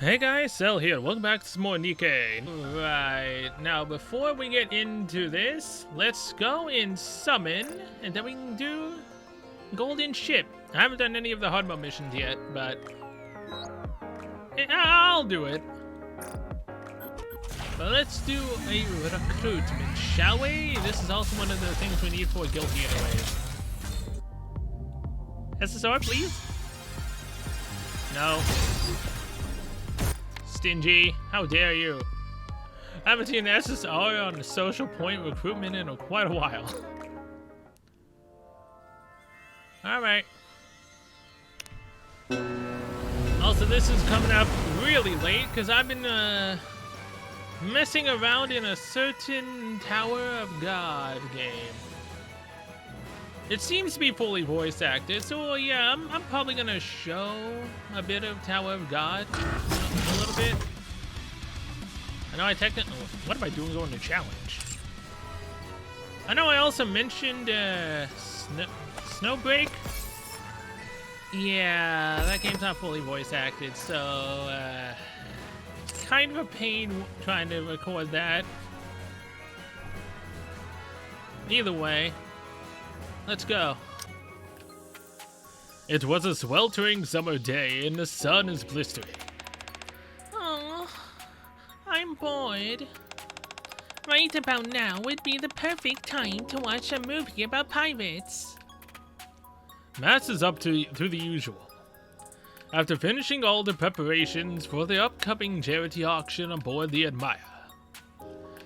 Hey guys, Cell here. Welcome back to some more Nikke. Right, now before we get into this, let's go and summon, and then we can do Golden Ship. I haven't done any of the hard mode missions yet, but I'll do it. But let's do a recruitment, shall we? This is also one of the things we need for Guilty anyways. SSR, please? No. Stingy, how dare you? I haven't seen SSR on the social point recruitment in quite a while. Alright. Also, this is coming up really late because I've been messing around in a certain Tower of God game. It seems to be fully voice acted, so yeah, I'm probably gonna show a bit of Tower of God. A little bit. I know I technically. What am I doing going to challenge? I know I also mentioned Snowbreak. Yeah, that game's not fully voice acted, so kind of a pain trying to record that. Either way, let's go. It was a sweltering summer day and the sun is blistering. I'm bored. Right about now would be the perfect time to watch a movie about pirates. Mass is up to the usual. After finishing all the preparations for the upcoming charity auction aboard the Admire,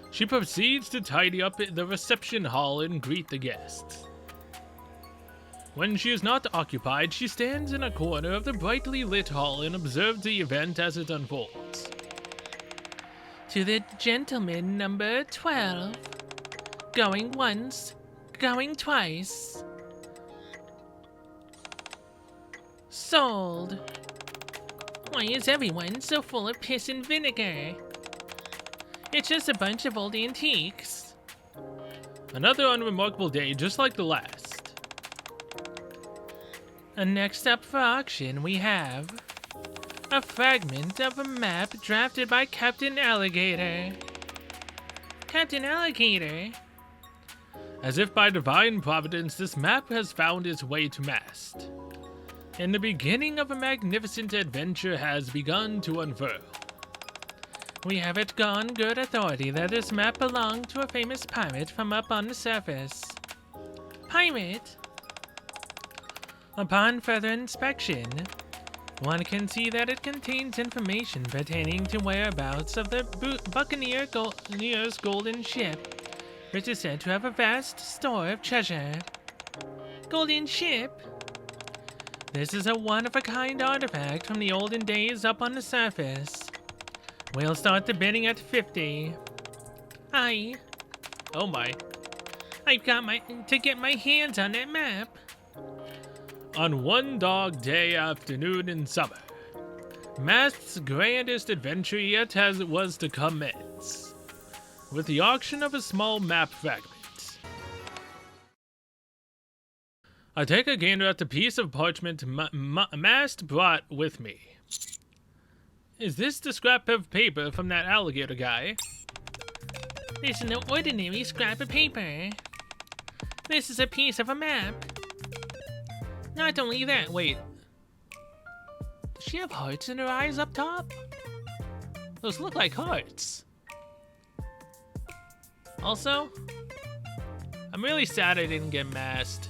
she proceeds to tidy up the reception hall and greet the guests. When she is not occupied, she stands in a corner of the brightly lit hall and observes the event as it unfolds. To the gentleman number 12. Going once, going twice. Sold. Why is everyone so full of piss and vinegar? It's just a bunch of old antiques. Another unremarkable day just like the last. And next up for auction we have a fragment of a map drafted by Captain Alligator. Captain Alligator? As if by divine providence, this map has found its way to Mast. And the beginning of a magnificent adventure has begun to unfurl. We have it on good authority that this map belonged to a famous pirate from up on the surface. Pirate? Upon further inspection, one can see that it contains information pertaining to whereabouts of the Buccaneer's golden ship, which is said to have a vast store of treasure. Golden ship? This is a one-of-a-kind artifact from the olden days up on the surface. We'll start the bidding at 50. Aye. Oh my. I've got to get my hands on that map. On one dog day afternoon in summer, Mast's grandest adventure yet was to commence, with the auction of a small map fragment. I take a gander at the piece of parchment Mast brought with me. Is this the scrap of paper from that alligator guy? This is no ordinary scrap of paper. This is a piece of a map. Not only that, wait. Does she have hearts in her eyes up top? Those look like hearts. Also, I'm really sad I didn't get Mast.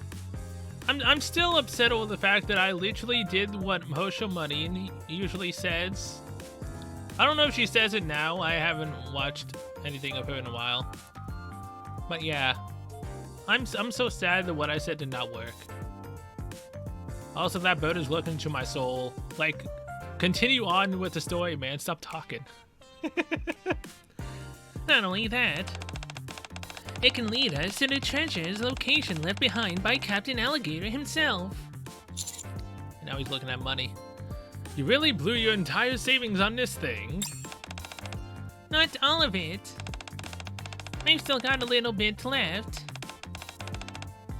I'm still upset over the fact that I literally did what Mosha Money usually says. I don't know if she says it now. I haven't watched anything of her in a while. But yeah, I'm so sad that what I said did not work. Also, that bird is looking to my soul. Like, continue on with the story, man. Stop talking. Not only that, it can lead us to the treasure's location left behind by Captain Alligator himself. And now he's looking at money. You really blew your entire savings on this thing. Not all of it. I've still got a little bit left.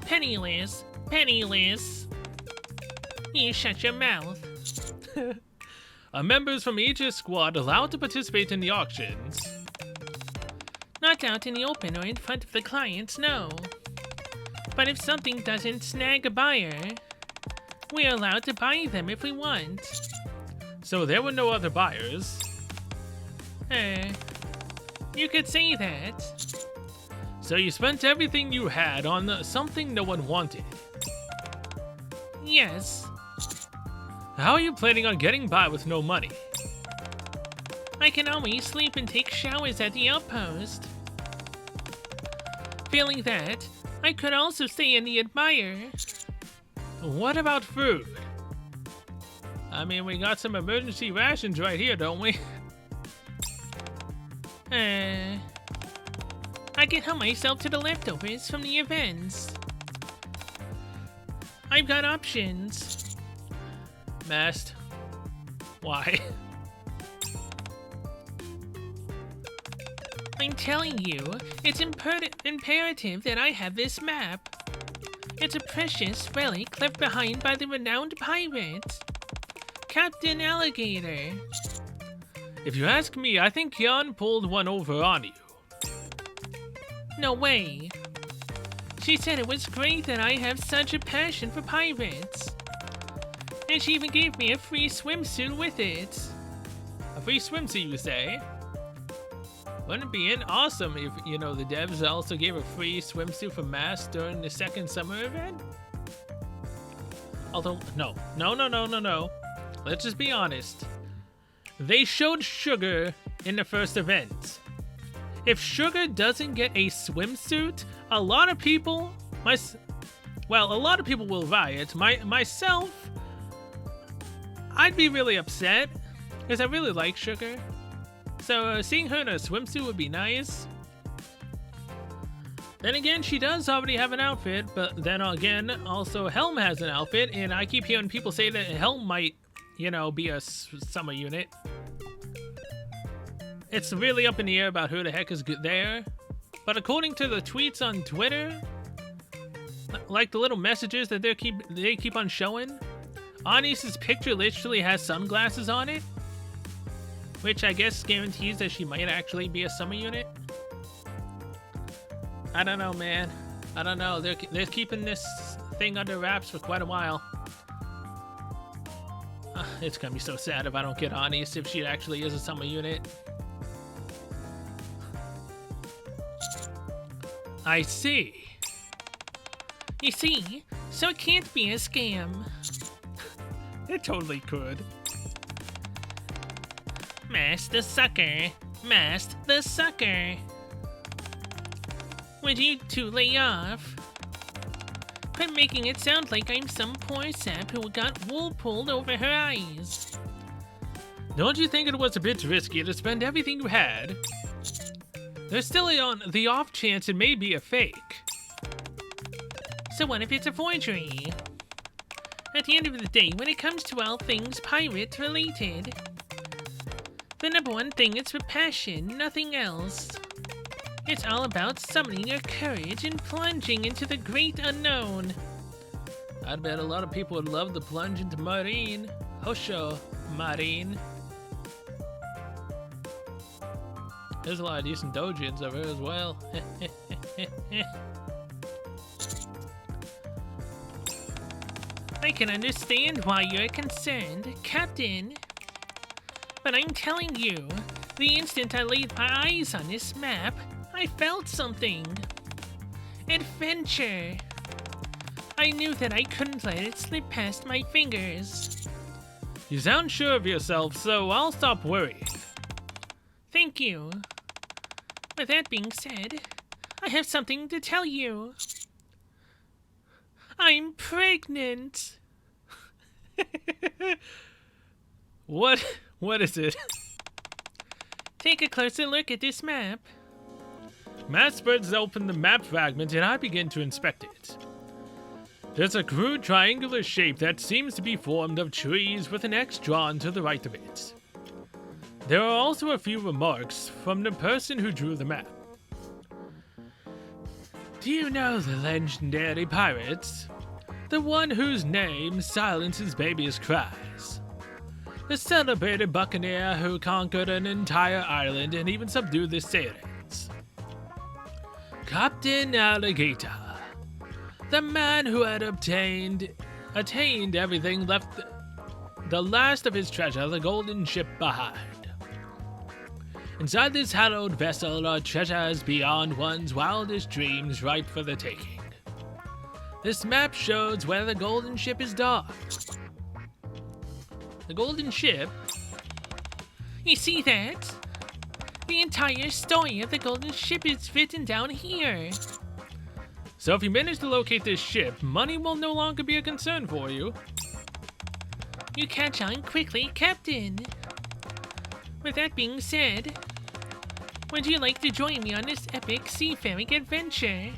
Penniless. You shut your mouth. Are members from each squad allowed to participate in the auctions? Not out in the open or in front of the clients, no. But if something doesn't snag a buyer, we are allowed to buy them if we want. So there were no other buyers. You could say that. So you spent everything you had on something no one wanted? Yes. How are you planning on getting by with no money? I can always sleep and take showers at the outpost. Failing that, I could also stay in the Admire. What about food? I mean, we got some emergency rations right here, don't we? I can help myself to the leftovers from the events. I've got options. Mast. Why? I'm telling you, it's imperative that I have this map. It's a precious relic left behind by the renowned pirate, Captain Alligator. If you ask me, I think Jan pulled one over on you. No way. She said it was great that I have such a passion for pirates. And she even gave me a free swimsuit with it. A free swimsuit, you say? Wouldn't it be awesome if, you know, the devs also gave a free swimsuit for Mask during the second summer event? Although, no. Let's just be honest. They showed Sugar in the first event. If Sugar doesn't get a swimsuit, a lot of people, a lot of people will riot. Myself, I'd be really upset because I really like Sugar. So seeing her in a swimsuit would be nice. Then again, she does already have an outfit, but then again, also Helm has an outfit, and I keep hearing people say that Helm might, you know, be a summer unit. It's really up in the air about who the heck is there. But according to the tweets on Twitter, like the little messages that they keep on showing, Anice's picture literally has sunglasses on it, which I guess guarantees that she might actually be a summer unit. I don't know, man. I don't know. They're keeping this thing under wraps for quite a while. It's gonna be so sad if I don't get Anice if she actually is a summer unit. I see. You see, so it can't be a scam. It totally could. Mask the sucker. Mask the sucker. Would you two lay off? Quit making it sound like I'm some poor sap who got wool pulled over her eyes. Don't you think it was a bit risky to spend everything you had? There's still on the off chance it may be a fake. So what if it's a forgery? At the end of the day, when it comes to all things pirate related, the number one thing is for passion, nothing else. It's all about summoning your courage and plunging into the great unknown. I'd bet a lot of people would love to plunge into Marine. Hosho, Marine. There's a lot of decent dojins over here as well. I can understand why you're concerned, Captain. But I'm telling you, the instant I laid my eyes on this map, I felt something. Adventure. I knew that I couldn't let it slip past my fingers. You sound sure of yourself, so I'll stop worrying. Thank you. With that being said, I have something to tell you. I'm pregnant. What is it? Take a closer look at this map. Matt spreads open the map fragment and I begin to inspect it. There's a crude triangular shape that seems to be formed of trees with an X drawn to the right of it. There are also a few remarks from the person who drew the map. Do you know the legendary pirate? The one whose name silences babies' cries. the celebrated buccaneer who conquered an entire island and even subdued the sailors. Captain Alligator, the man who had attained everything, left the last of his treasure, the golden ship, behind. Inside this hallowed vessel are treasures beyond one's wildest dreams, ripe for the taking. This map shows where the golden ship is docked. The golden ship? You see that? The entire story of the golden ship is written down here. So if you manage to locate this ship, money will no longer be a concern for you. You catch on quickly, Captain. With that being said, would you like to join me on this epic seafaring adventure?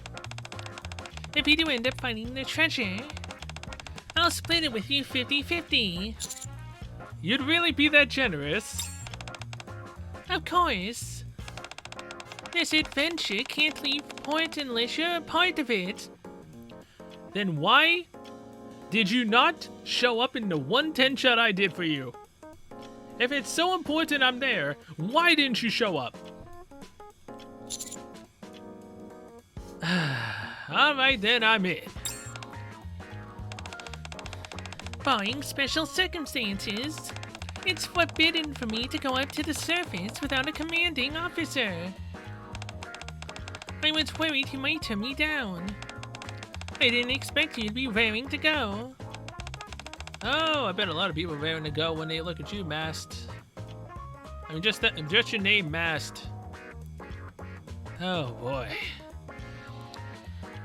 If you do end up finding the treasure, I'll split it with you 50-50. You'd really be that generous? Of course. This adventure can't leave port unless you're a part of it. Then why did you not show up in the 110 shot I did for you? If it's so important I'm there, why didn't you show up? Alright then, I'm in. Barring special circumstances, it's forbidden for me to go up to the surface without a commanding officer. I was worried you might turn me down. I didn't expect you to be raring to go. Oh, I bet a lot of people are raring to go when they look at you, Mast. I mean, just your name, Mast. Oh boy.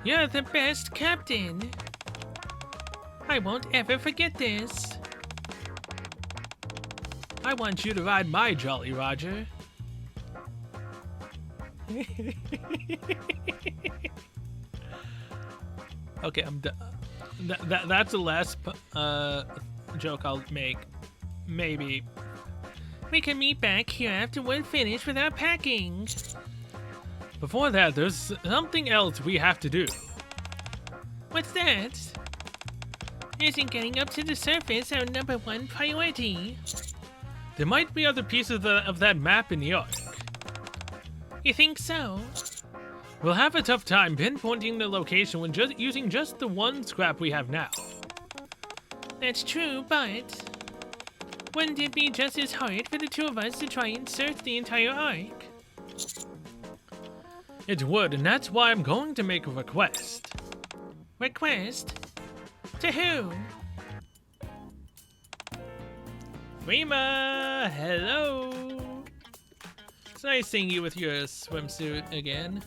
You're the best, Captain. I won't ever forget this. I want you to ride my Jolly Roger. Okay, I'm done. That's the last joke I'll make. Maybe. We can meet back here after we're finished with our packing. Before that, there's something else we have to do. What's that? Isn't getting up to the surface our number one priority? There might be other pieces of that map in the Ark. You think so? We'll have a tough time pinpointing the location when using just the one scrap we have now. That's true, but wouldn't it be just as hard for the two of us to try and search the entire Ark? It would, and that's why I'm going to make a request. Request? To who? Rima, hello. It's nice seeing you with your swimsuit again.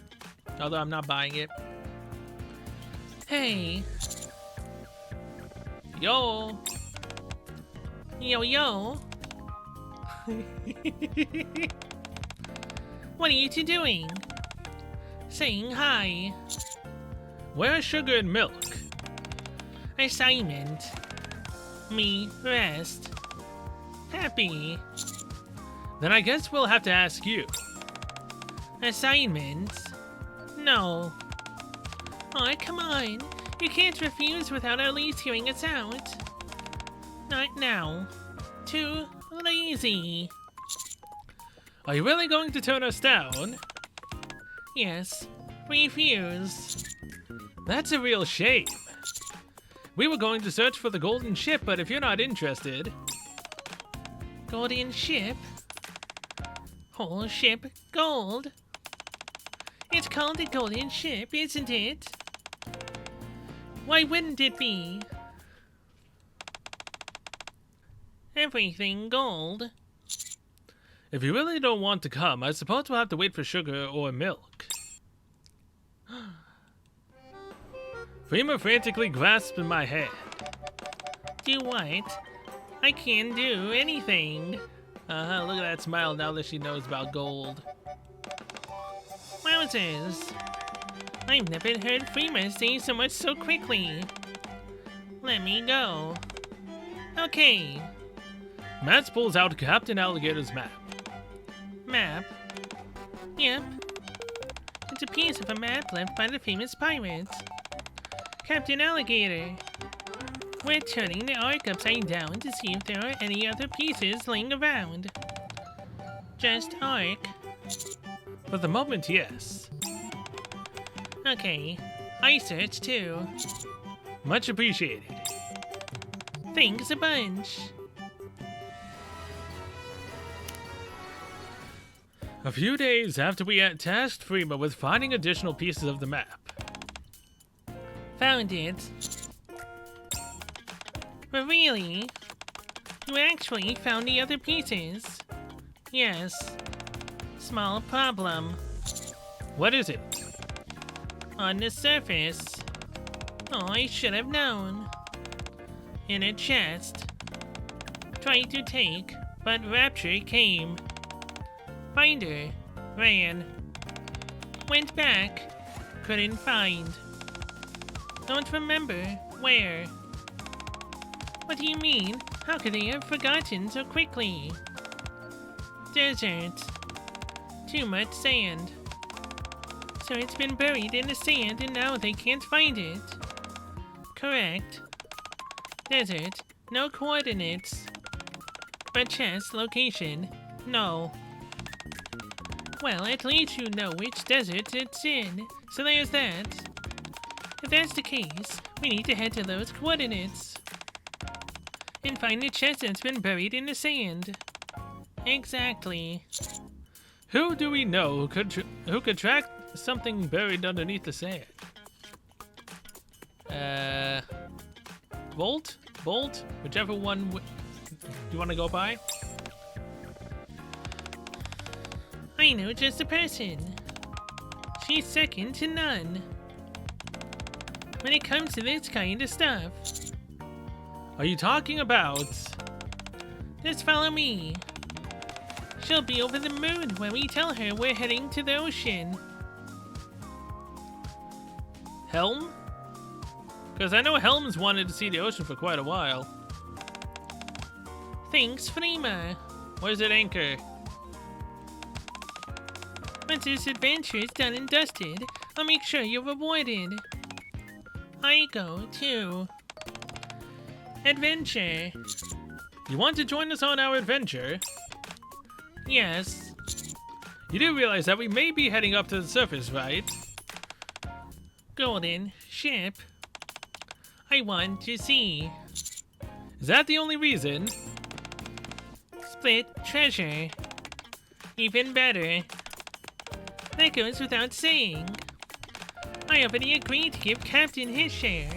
Although I'm not buying it. Hey. Yo. Yo, yo. What are you two doing? Saying hi. Where's sugar and milk? Assignment. Me, rest. Happy. Then I guess we'll have to ask you. Assignment? No. Aw, come on. You can't refuse without at least hearing us out. Not now. Too lazy. Are you really going to turn us down? Yes. Refuse. That's a real shame. We were going to search for the golden ship, but if you're not interested... Golden ship? Whole ship gold? It's called a golden ship, isn't it? Why wouldn't it be? Everything gold. If you really don't want to come, I suppose we'll have to wait for sugar or milk. Freema frantically grasped my hand. Do what? I can't do anything. Look at that smile now that she knows about gold. Wowzers. I've never heard Freema say so much so quickly. Let me go. Okay. Mats pulls out Captain Alligator's map. Map? Yep. It's a piece of a map left by the famous pirates. Captain Alligator. We're turning the ark upside down to see if there are any other pieces laying around. Just ark? For the moment, yes. Okay, I searched too. Much appreciated. Thanks a bunch. A few days after we had tasked Freema with finding additional pieces of the map. Found it. But really? You actually found the other pieces? Yes. Small problem. What is it? On the surface. Oh, I should have known. In a chest. Tried to take, but Rapture came. Finder. Ran. Went back. Couldn't find. Don't remember where. What do you mean? How could they have forgotten so quickly? Desert. Too much sand. So it's been buried in the sand and now they can't find it. Correct. Desert. No coordinates. But chest location. No. Well, at least you know which desert it's in. So there's that. If that's the case, we need to head to those coordinates. And find the chest that's been buried in the sand. Exactly. Who do we know who could track something buried underneath the sand? Bolt? Bolt? Whichever one you want to go by? I know just a person. She's second to none. When it comes to this kind of stuff. Are you talking about? Just follow me. She'll be over the moon when we tell her we're heading to the ocean. Helm? Because I know Helm's wanted to see the ocean for quite a while. Thanks, Freema. Where's it anchor? Once this adventure is done and dusted, I'll make sure you're rewarded. I go too. Adventure. You want to join us on our adventure? Yes. You do realize that we may be heading up to the surface, right? Golden ship. I want to see. Is that the only reason? Split treasure. Even better. That goes without saying. I already agreed to give Captain his share.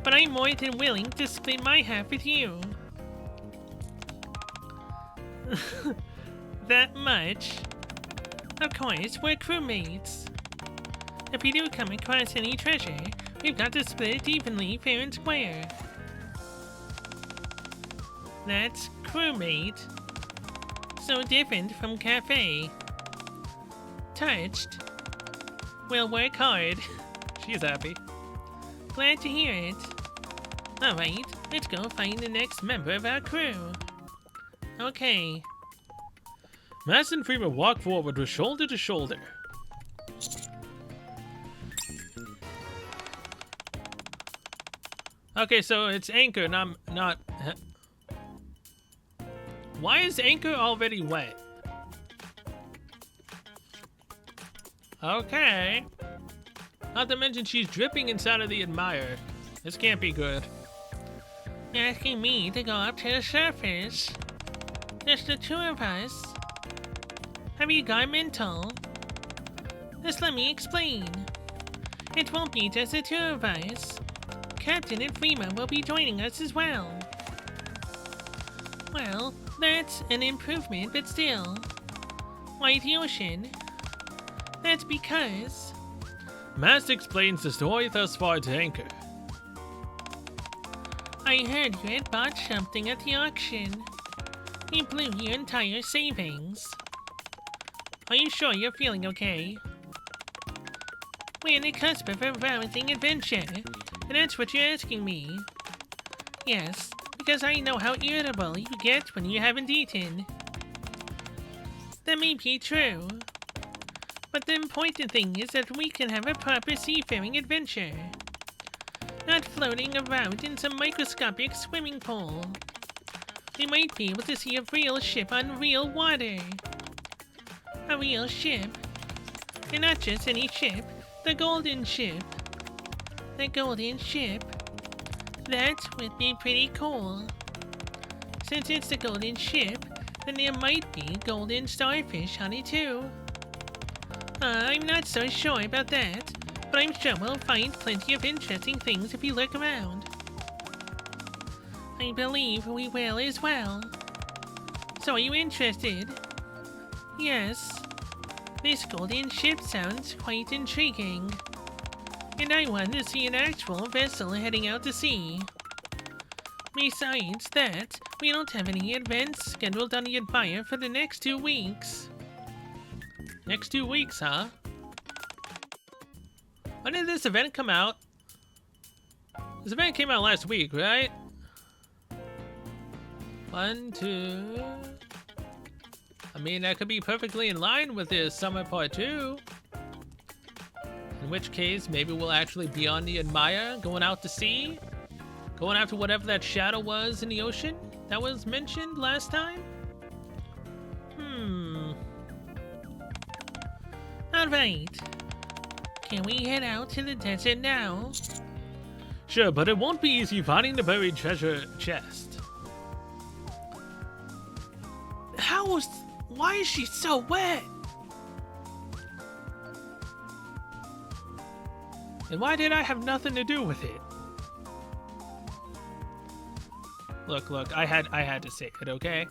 But I'm more than willing to split my half with you. That much? Of course, we're crewmates. If we do come across any treasure, we've got to split it evenly, fair and square. That's crewmate. So different from cafe. Touched. We'll work hard. She's happy. Glad to hear it. Alright, let's go find the next member of our crew. Okay. Mass and Freema walk forward with shoulder to shoulder. Okay, so it's Anchor, not... Why is Anchor already wet? Okay. Not to mention she's dripping inside of the Admire. This can't be good. Asking me to go up to the surface. Just the two of us. Have you gone mental? Just let me explain. It won't be just the two of us. Captain and Freema will be joining us as well. Well, that's an improvement, but still. Why the ocean? That's because... Mast explains the story thus far to Anchor. I heard you had bought something at the auction. You blew your entire savings. Are you sure you're feeling okay? We're on the cusp of a rousing adventure, and that's what you're asking me. Yes, because I know how irritable you get when you haven't eaten. That may be true. But the important thing is that we can have a proper seafaring adventure. not floating around in some microscopic swimming pool. We might be able to see a real ship on real water. A real ship. And not just any ship, the golden ship. The golden ship. That would be pretty cool. Since it's the golden ship, then there might be golden starfish on it too. I'm not so sure about that, but I'm sure we'll find plenty of interesting things if we look around. I believe we will as well. So are you interested? Yes. This golden ship sounds quite intriguing. And I want to see an actual vessel heading out to sea. Besides that, we don't have any events scheduled on the Admire for the next 2 weeks. Next 2 weeks, huh? When did this event come out? This event came out last week, right? 1, 2... I mean, that could be perfectly in line with this Summer Part 2. In which case, maybe we'll actually be on the Admire, going out to sea? Going after whatever that shadow was in the ocean that was mentioned last time? Alright. Can we head out to the desert now? Sure, but it won't be easy finding the buried treasure chest. Why is she so wet? And why did I have nothing to do with it? Look, I had to say it, okay?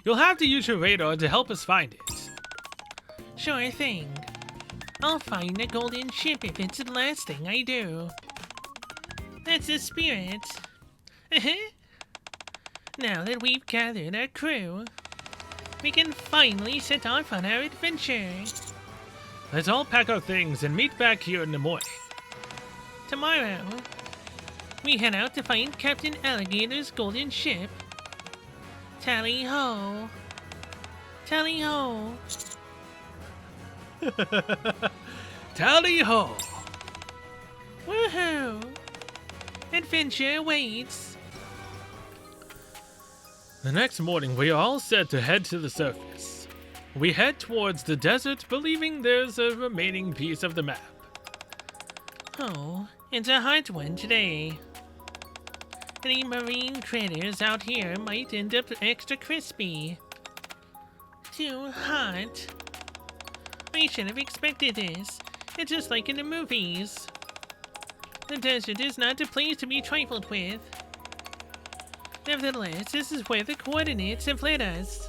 You'll have to use your radar to help us find it. Sure thing. I'll find the golden ship if it's the last thing I do. That's the spirit. Now that we've gathered our crew, we can finally set off on our adventure. Let's all pack our things and meet back here in the morning. Tomorrow, we head out to find Captain Alligator's golden ship. Tally ho. Tally ho. Tally ho. Woohoo! Adventure awaits. The next morning, we are all set to head to the surface. We head towards the desert, believing there's a remaining piece of the map. Oh, it's a hot one today. Any marine critters out here might end up extra crispy. Too hot. I should have expected this. It's just like in the movies. The desert is not a place to be trifled with. Nevertheless, this is where the coordinates have led us.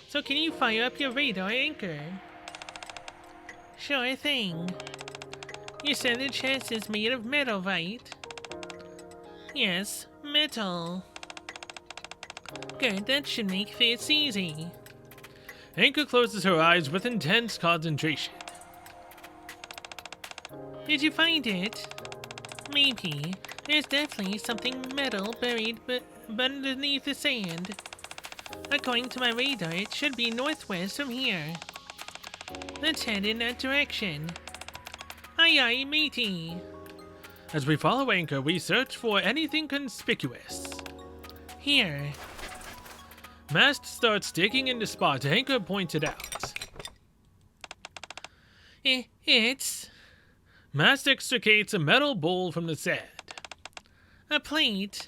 So can you fire up your radar anchor? Sure thing. You said the chest is made of metal, right? Yes, metal. Good, that should make this easy. Anchor closes her eyes with intense concentration. Did you find it? Maybe. There's definitely something metal buried but underneath the sand. According to my radar, it should be northwest from here. Let's head in that direction. Aye aye, matey. As we follow Anchor, we search for anything conspicuous. Here. Mast starts digging in the spot Anchor pointed out. It's... Mast extricates a metal bowl from the sand. A plate.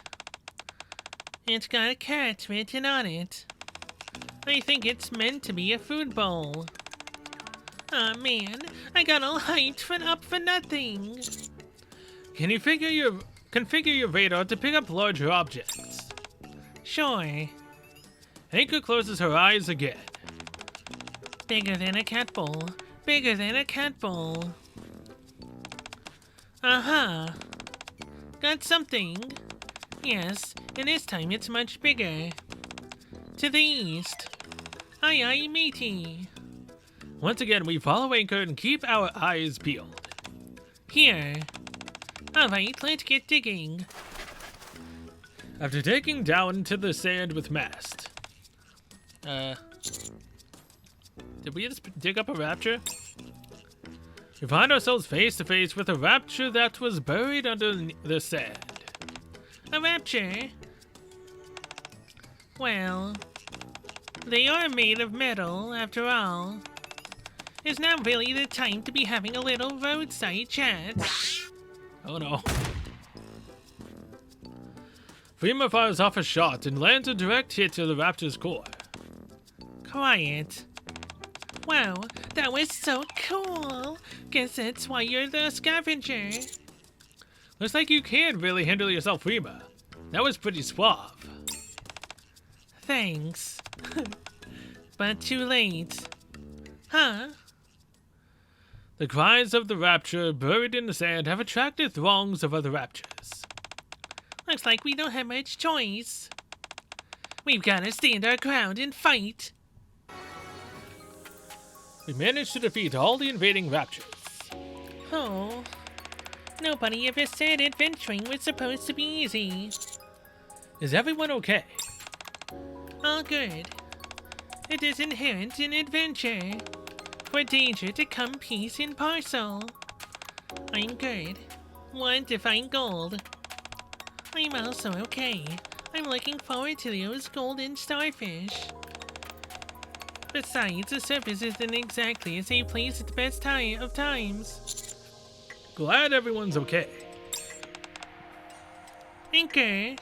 It's got a cat written on it. I think it's meant to be a food bowl. Aw man, I got all hyped up for nothing. Can you configure your radar to pick up larger objects? Sure. Anchor closes her eyes again. Bigger than a cat bowl. Bigger than a cat bowl. Uh-huh. Got something. Yes, and this time it's much bigger. To the east. Aye aye, matey. Once again, we follow Anchor and keep our eyes peeled. Here. Alright, let's get digging. After digging down to the sand with Mast. Did we just dig up a rapture? We find ourselves face to face with a rapture that was buried under the sand. A rapture? Well, they are made of metal, after all. Is now really the time to be having a little roadside chat? Oh no. Frima fires off a shot and lands a direct hit to the raptor's core. Quiet. Wow, that was so cool. Guess that's why you're the scavenger. Looks like you can really handle yourself, Frima. That was pretty suave. Thanks. But too late. Huh? The cries of the rapture buried in the sand have attracted throngs of other raptures. Looks like we don't have much choice. We've gotta stand our ground and fight. We managed to defeat all the invading raptures. Oh. Nobody ever said adventuring was supposed to be easy. Is everyone okay? All good. It is inherent in adventure. For danger to come peace and parcel. I'm good. Want to find gold. I'm also okay. I'm looking forward to those golden starfish. Besides, the surface isn't exactly a safe place at the best time of times. Glad everyone's okay. Anchor,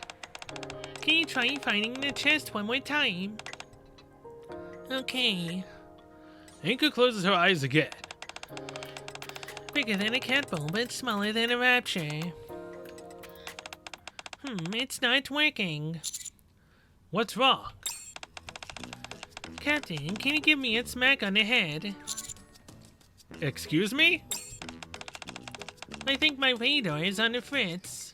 can you try finding the chest one more time? Okay. Anchor closes her eyes again. Bigger than a cat bone, but smaller than a rapture. It's not working. What's wrong? Captain, can you give me a smack on the head? Excuse me? I think my radar is on the fritz.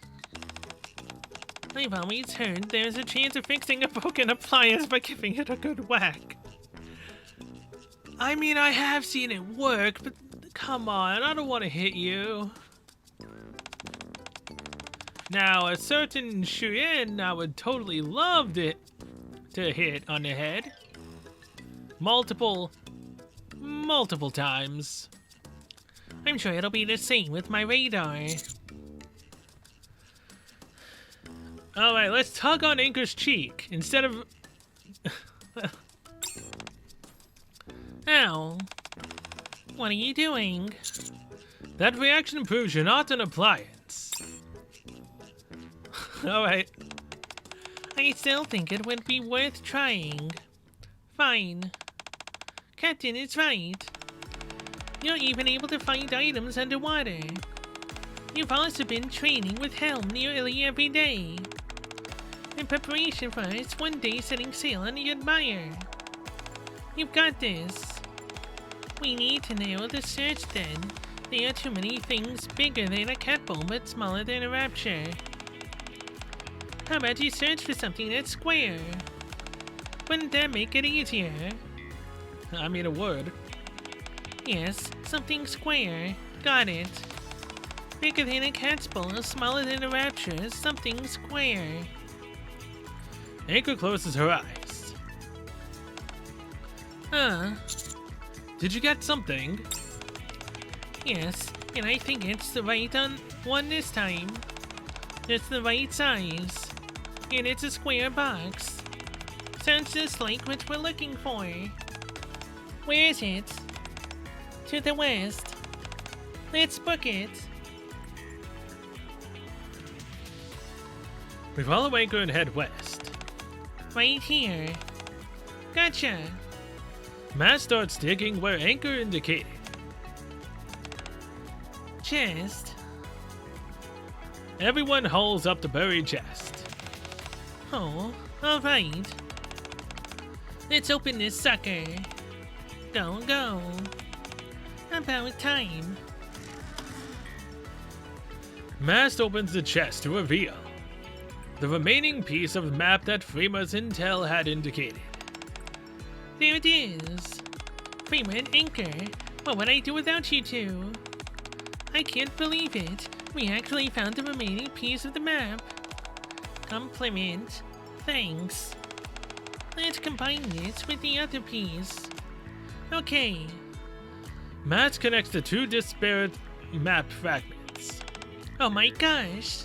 I've always heard there's a chance of fixing a broken appliance by giving it a good whack. I mean, I have seen it work, but come on, I don't want to hit you. Now, a certain Shuyen I would totally love it to hit on the head. Multiple times. I'm sure it'll be the same with my radar. Alright, let's tug on Anchor's cheek instead of... Ow. What are you doing? That reaction proves you're not an appliance. Alright. I still think it would be worth trying. Fine. Captain is right. You're even able to find items underwater. You've also been training with Helm nearly every day. In preparation for us one day setting sail on the Admire. You've got this. We need to narrow the search then. There are too many things bigger than a cat bone but smaller than a rapture. How about you search for something that's square? Wouldn't that make it easier? I mean, a word. Yes, something square. Got it. Bigger than a cat's bone, smaller than a rapture, something square. Anchor closes her eyes. Did you get something? Yes, and I think it's the right one this time. It's the right size. And it's a square box. Sounds just like what we're looking for. Where is it? To the west. Let's book it. We follow Anchor and head west. Right here. Gotcha. Matt starts digging where Anchor indicated. Chest. Everyone hauls up the buried chest. Oh, alright. Let's open this sucker. Go, go. About time. Mast opens the chest to reveal the remaining piece of the map that Frima's intel had indicated. There it is. Frima and Anchor. What would I do without you two? I can't believe it. We actually found the remaining piece of the map. Compliment. Thanks. Let's combine this with the other piece. Okay. Matt connects the two disparate map fragments. Oh my gosh!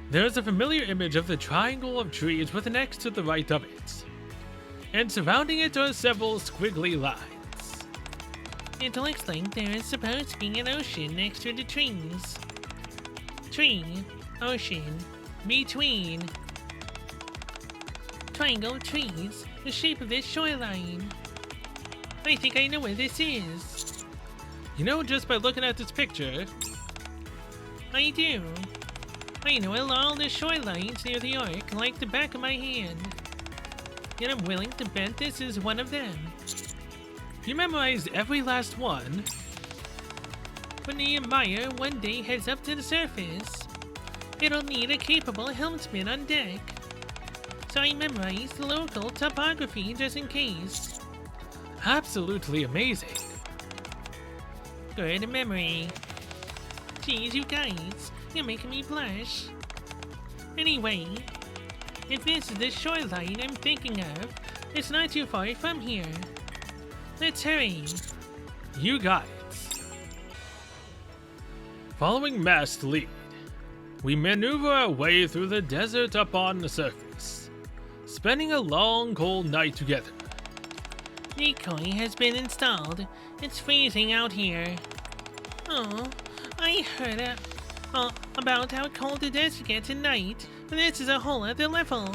There's a familiar image of the triangle of trees with an X to the right of it. And surrounding it are several squiggly lines. It looks like there is supposed to be an ocean next to the trees. Tree, ocean, between. Triangle of trees, the shape of this shoreline. I think I know where this is. You know, just by looking at this picture, I do. I know all the shorelines near the arc like the back of my hand. And I'm willing to bet this is one of them. you memorized every last one. When Nehemiah one day heads up to the surface, it'll need a capable helmsman on deck. So I memorized the local topography just in case. Absolutely amazing. Good memory. Geez, you guys, you're making me blush. Anyway, if this is the shoreline I'm thinking of, it's not too far from here. Let's hurry. You got it. Following Mast's lead, we maneuver our way through the desert up on the surface, spending a long cold night together. Decoy has been installed. It's freezing out here. Oh, I heard about how cold the desert gets at night, but this is a whole other level.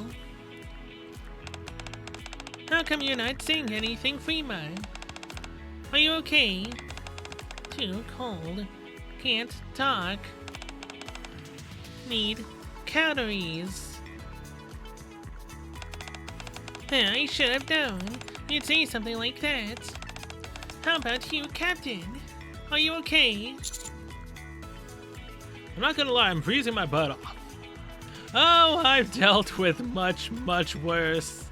How come you're not saying anything, Freema? Are you okay? Too cold. Can't talk. Need calories. I should have known. You'd say something like that. How about you, Captain? Are you okay? I'm not gonna lie, I'm freezing my butt off. Oh, I've dealt with much, much worse.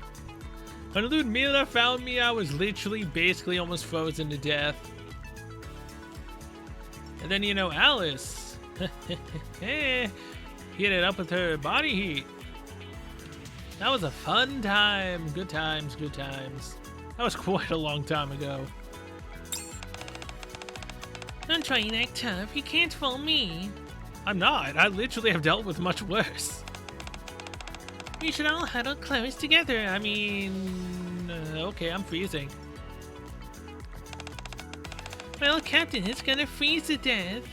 When Ludmilla found me, I was literally basically almost frozen to death. And then, you know, Alice. Heat it up with her body heat. That was a fun time. Good times, good times. That was quite a long time ago. Don't try and act tough. You can't fool me. I'm not. I literally have dealt with much worse. We should all huddle close together. I mean, okay, I'm freezing. Well, Captain is gonna freeze to death.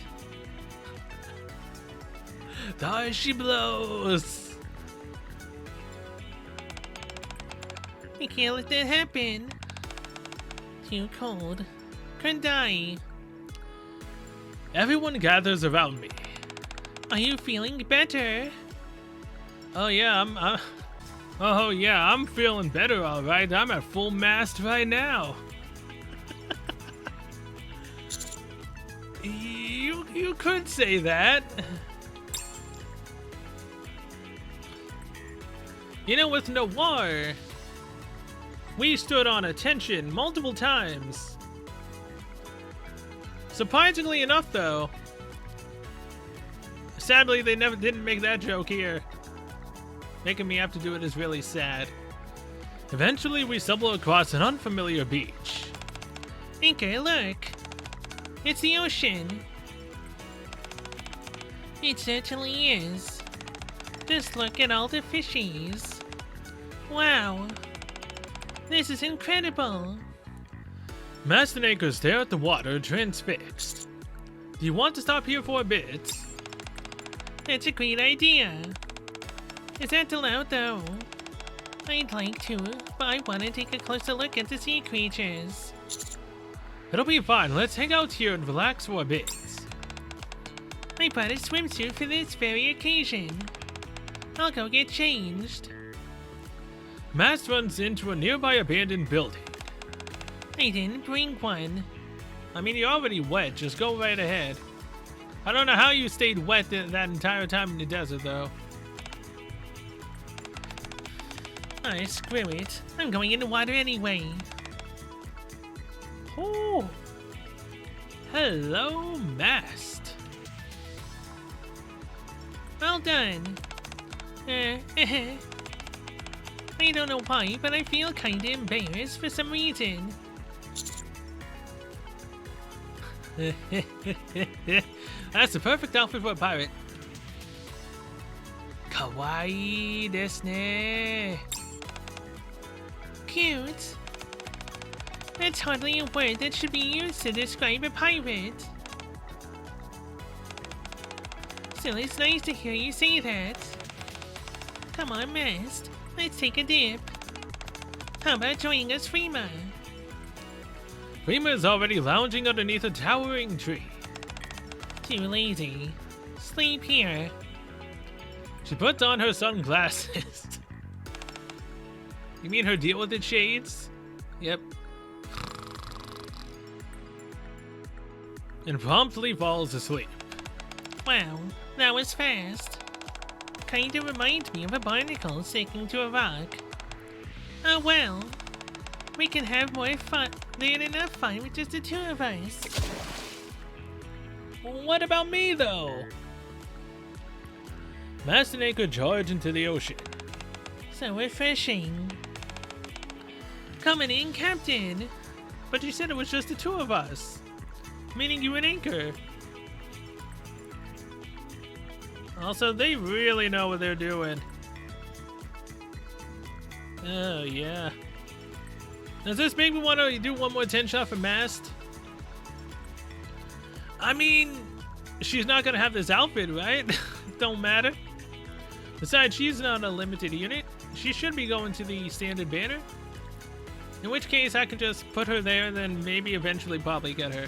There she blows. We can't let that happen. Too cold. Could die. Everyone gathers around me. Are you feeling better? Oh yeah, I'm feeling better, all right. I'm at full mast right now. You could say that. You know, with Noir, we stood on attention multiple times. Surprisingly enough, though, sadly they didn't make that joke here. Making me have to do it is really sad. Eventually, we stumble across an unfamiliar beach. Anchor, look. It's the ocean. It certainly is. Just look at all the fishies. Wow. This is incredible. Mast and Anchor stare at the water, transfixed. Do you want to stop here for a bit? That's a great idea. Is that allowed, though? I'd like to, but I want to take a closer look at the sea creatures. It'll be fine. Let's hang out here and relax for a bit. I bought a swimsuit for this very occasion. I'll go get changed. Mast runs into a nearby abandoned building. I didn't bring one. I mean, you're already wet. Just go right ahead. I don't know how you stayed wet that entire time in the desert, though. Screw it. I'm going in the water anyway. Oh. Hello, Mast. Well done. I don't know why, but I feel kinda embarrassed for some reason. That's the perfect outfit for a pirate. Kawaii desu ne. Cute. That's hardly a word that should be used to describe a pirate. Still, it's nice to hear you say that. Come on, Mast. Let's take a dip. How about joining us, Frima? Frima is already lounging underneath a towering tree. Too lazy. Sleep here. She puts on her sunglasses. You mean her deal with the shades? Yep. And promptly falls asleep. Wow, that was fast. Kinda reminds me of a barnacle sticking to a rock. Oh well. We can have more fun than enough fun with just the two of us. What about me, though? Mast and anchor charge into the ocean. So refreshing. Coming in, Captain. But you said it was just the two of us. Meaning you and Anchor. Also, they really know what they're doing. Oh, yeah. Does this make me want to do one more 10 shot for Mast? I mean, she's not going to have this outfit, right? Don't matter. Besides, she's not a limited unit. She should be going to the standard banner. In which case, I can just put her there, then maybe eventually probably get her.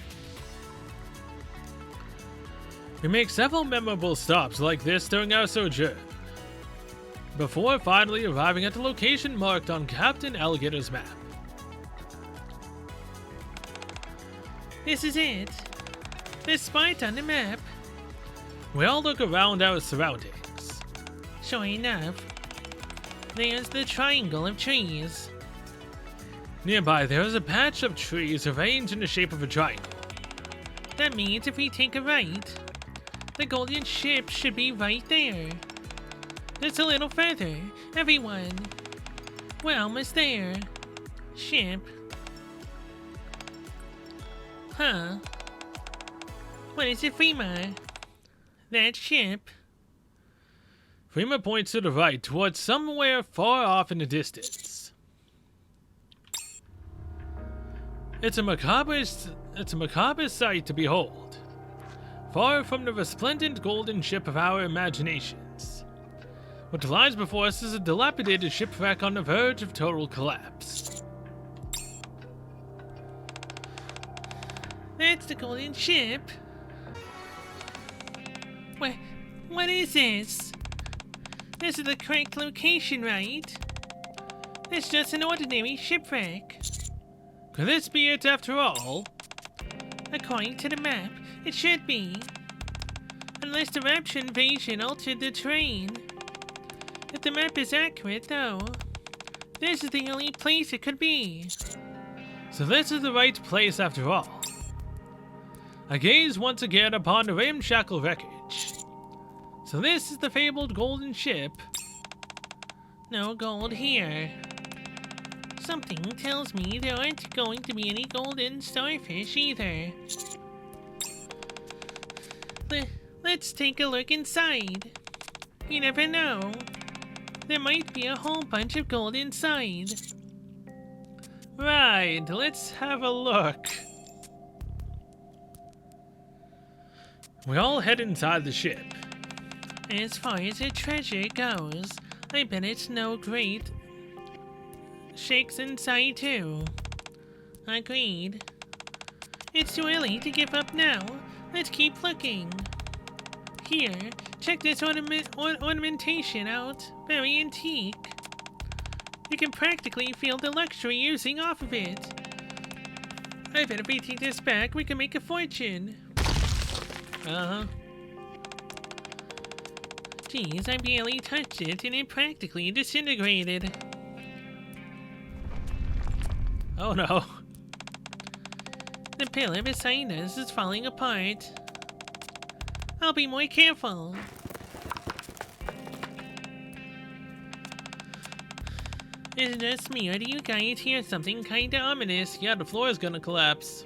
We make several memorable stops like this during our sojourn, before finally arriving at the location marked on Captain Alligator's map. This is it. This spot on the map. We all look around our surroundings. Sure enough. There's the triangle of trees. Nearby, there is a patch of trees arranged in the shape of a triangle. That means if we take a right, the golden ship should be right there. Just a little further, everyone. We're almost there. Ship. Huh? What is it, Frima? That ship? Frima points to the right, towards somewhere far off in the distance. It's a macabre sight to behold, far from the resplendent golden ship of our imaginations. What lies before us is a dilapidated shipwreck on the verge of total collapse. That's the golden ship. What is this? This is the correct location, right? It's just an ordinary shipwreck. Could this be it after all? According to the map, it should be. Unless the Rapture invasion altered the terrain. If the map is accurate, though, this is the only place it could be. So this is the right place after all. I gaze once again upon the ramshackle wreckage. So this is the fabled golden ship. No gold here. Something tells me there aren't going to be any golden starfish either. Let's take a look inside. You never know. There might be a whole bunch of gold inside. Right, let's have a look. We all head inside the ship. As far as the treasure goes, I bet it's no great. Shakes inside too. Agreed. It's too early to give up now. Let's keep looking. Here, check this ornamentation out. Very antique. You can practically feel the luxury oozing off of it. I bet if we take this back, we can make a fortune. Uh-huh. Geez, I barely touched it and it practically disintegrated. Oh no. The pillar beside us is falling apart. I'll be more careful. Is it just me, or do you guys hear something kinda ominous? Yeah, the floor is gonna collapse.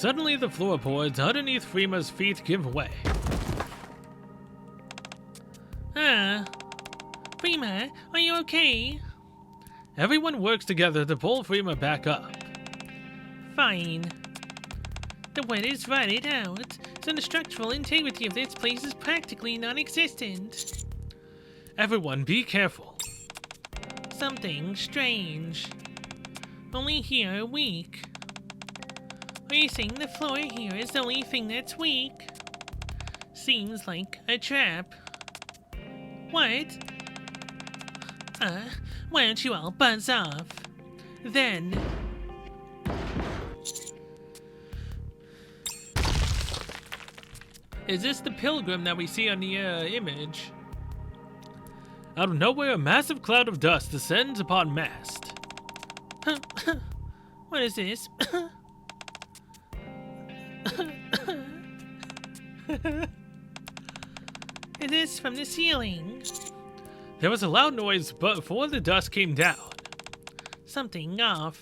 Suddenly the floorboards underneath Freema's feet give way. Freema, are you okay? Everyone works together to pull Freema back up. Fine. The wood is rotted out, so the structural integrity of this place is practically non-existent. Everyone be careful. Something strange. Only here are weak. Are you saying the floor here is the only thing that's weak? Seems like a trap. What? Why don't you all buzz off? Then... Is this the pilgrim that we see on the image? Out of nowhere, a massive cloud of dust descends upon Mast. What is this? Is this from the ceiling? There was a loud noise before the dust came down. Something off.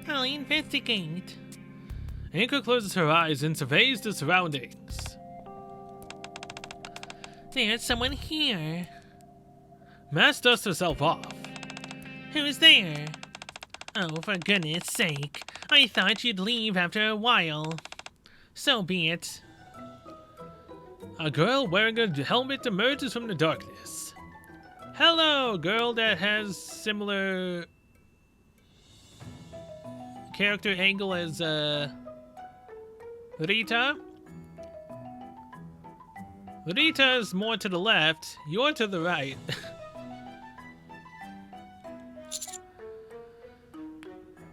I'll investigate. Anchor closes her eyes and surveys the surroundings. There's someone here. Mast dusts herself off. Who's there? Oh, for goodness sake. I thought you'd leave after a while. So be it. A girl wearing a helmet emerges from the darkness. Hello, girl that has similar character angle as Rita. Rita is more to the left, you're to the right.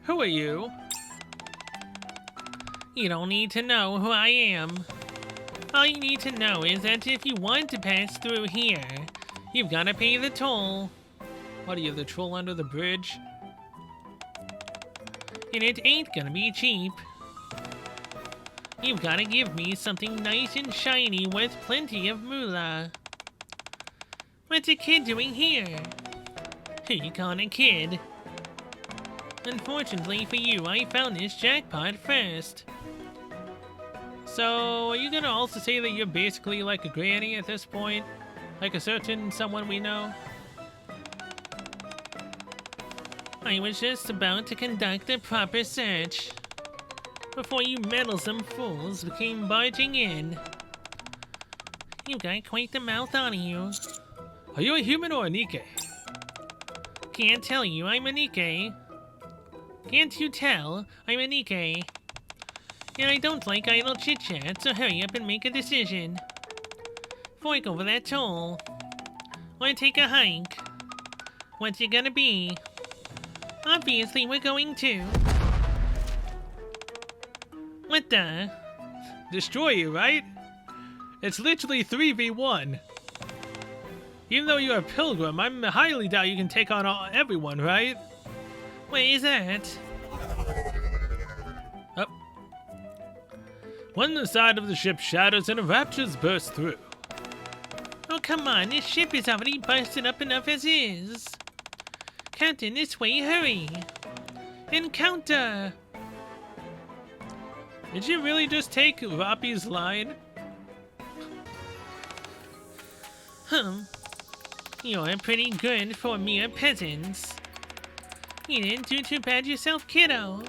Who are you? You don't need to know who I am. All you need to know is that if you want to pass through here, you've got to pay the toll. What are you, the troll under the bridge? And it ain't gonna be cheap. You've got to give me something nice and shiny with plenty of moolah. What's a kid doing here? Who you calling a kid? Unfortunately for you, I found this jackpot first. So, are you gonna also say that you're basically like a granny at this point? Like a certain someone we know? I was just about to conduct a proper search before you meddlesome fools came barging in. You got quite the mouth on you. Are you a human or a Nikke? Can't tell you, I'm a Nikke. Can't you tell? I'm a Nikke. And I don't like idle chit-chat, so hurry up and make a decision. Fork over that toll. Or take a hike. What's it gonna be? Obviously, we're going to. What the? Destroy you, right? It's literally 3v1. Even though you're a pilgrim, I highly doubt you can take on everyone, right? What is that? Oh. One side of the ship shatters and a raptures burst through. Oh, come on, this ship is already busted up enough as is. Captain, this way, hurry! Encounter! Did you really just take Rappi's line? You're pretty good for mere peasants. You didn't do too bad yourself, kiddo.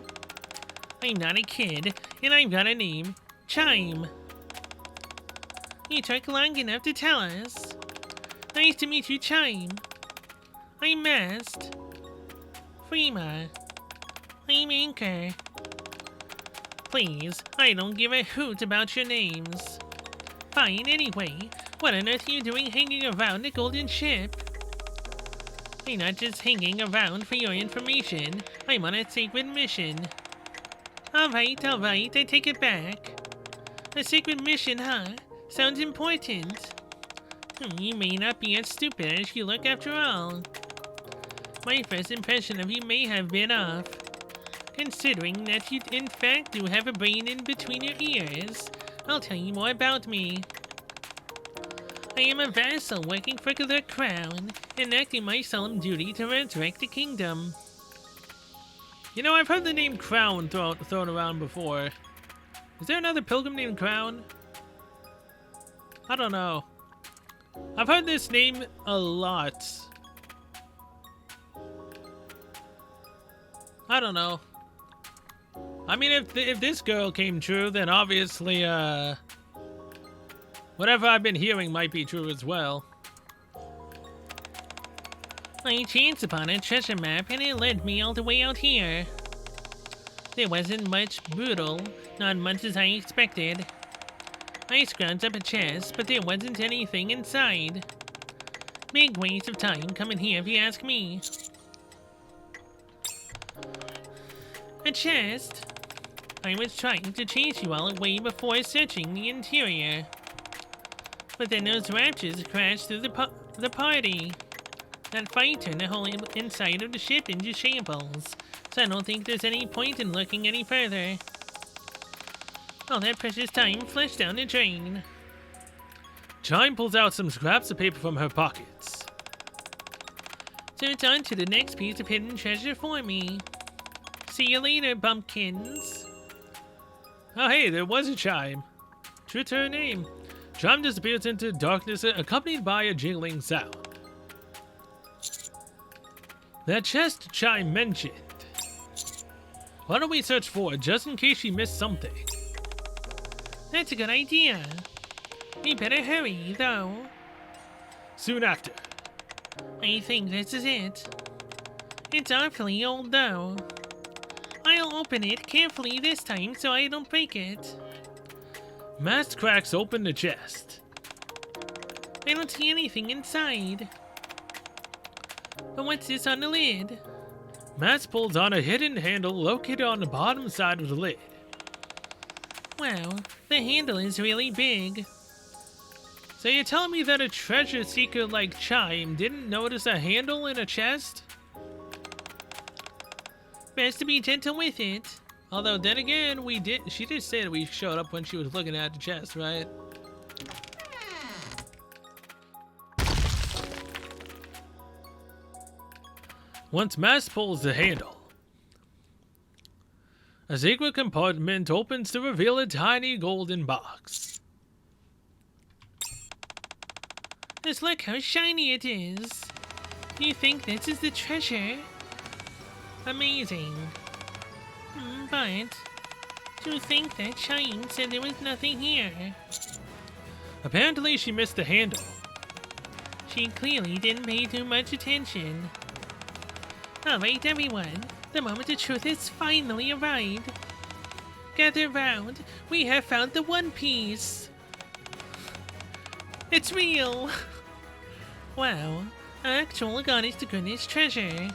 I'm not a kid, and I've got a name, Chime. You took long enough to tell us. Nice to meet you, Chime. I'm Mast. Freema. I'm Anchor. Please, I don't give a hoot about your names. Fine, anyway. What on earth are you doing hanging around the golden ship? I'm not just hanging around for your information. I'm on a sacred mission. Alright, I take it back. A sacred mission, huh? Sounds important. You may not be as stupid as you look after all. My first impression of you may have been off. Considering that you in fact do have a brain in between your ears, I'll tell you more about me. I am a vassal working for the crown, enacting my solemn duty to resurrect the kingdom. You know, I've heard the name Crown thrown around before. Is there another pilgrim named Crown? I don't know. I've heard this name a lot. I don't know. I mean, if this girl came true, then obviously, whatever I've been hearing might be true as well. I chanced upon a treasure map and it led me all the way out here. There wasn't much brutal, not much as I expected. I scrounged up a chest, but there wasn't anything inside. Big waste of time coming here if you ask me. A chest? I was trying to chase you all away before searching the interior. But then those raptors crashed through the party. That fight turned the whole inside of the ship into shambles, so I don't think there's any point in looking any further. All that precious time flushed down the drain. Chime pulls out some scraps of paper from her pockets. So it's on to the next piece of hidden treasure for me. See you later, bumpkins. Oh hey, there was a Chime. True to her name. Chime disappears into darkness accompanied by a jingling sound. That chest Chime mentioned. Why don't we search for it just in case she missed something? That's a good idea. We better hurry, though. Soon after. I think this is it. It's awfully old, though. I'll open it carefully this time so I don't break it. Mast cracks open the chest. I don't see anything inside. But what's this on the lid? Mast pulls on a hidden handle located on the bottom side of the lid. Wow, the handle is really big. So you're telling me that a treasure seeker like Chime didn't notice a handle in a chest? Best to be gentle with it. Although then again, she did say that we showed up when she was looking at the chest, right? Once Mast pulls the handle, a secret compartment opens to reveal a tiny golden box. Just look how shiny it is. Do you think this is the treasure? Amazing. But to think that Chime said there was nothing here. Apparently she missed the handle. She clearly didn't pay too much attention. Alright everyone, the moment of truth has finally arrived. Gather round, we have found the One Piece. It's real! Wow, actual honest to goodness treasure.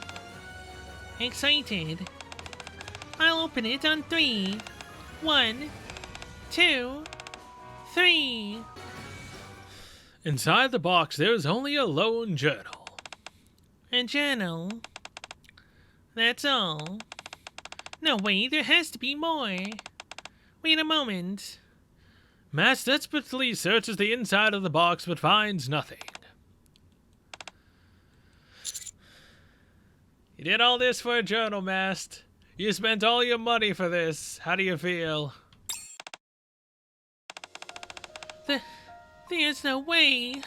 Excited. I'll open it on 3. 1, 2, 3. Inside the box, there's only a lone journal. A journal? That's all. No way, there has to be more. Wait a moment. Mast desperately searches the inside of the box but finds nothing. You did all this for a journal, Mast. You spent all your money for this. How do you feel? There's no way.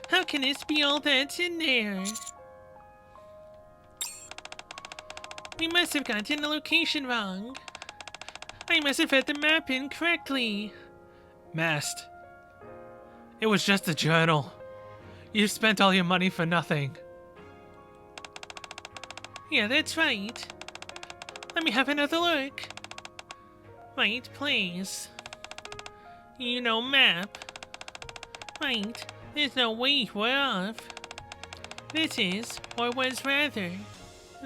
How can this be all that's in there? We must have gotten the location wrong. I must have fed the map incorrectly. Mast, it was just a journal. You spent all your money for nothing. Yeah, that's right. Let me have another look. Right place. You know, map. Right, there's no way we're off. This is, or was rather,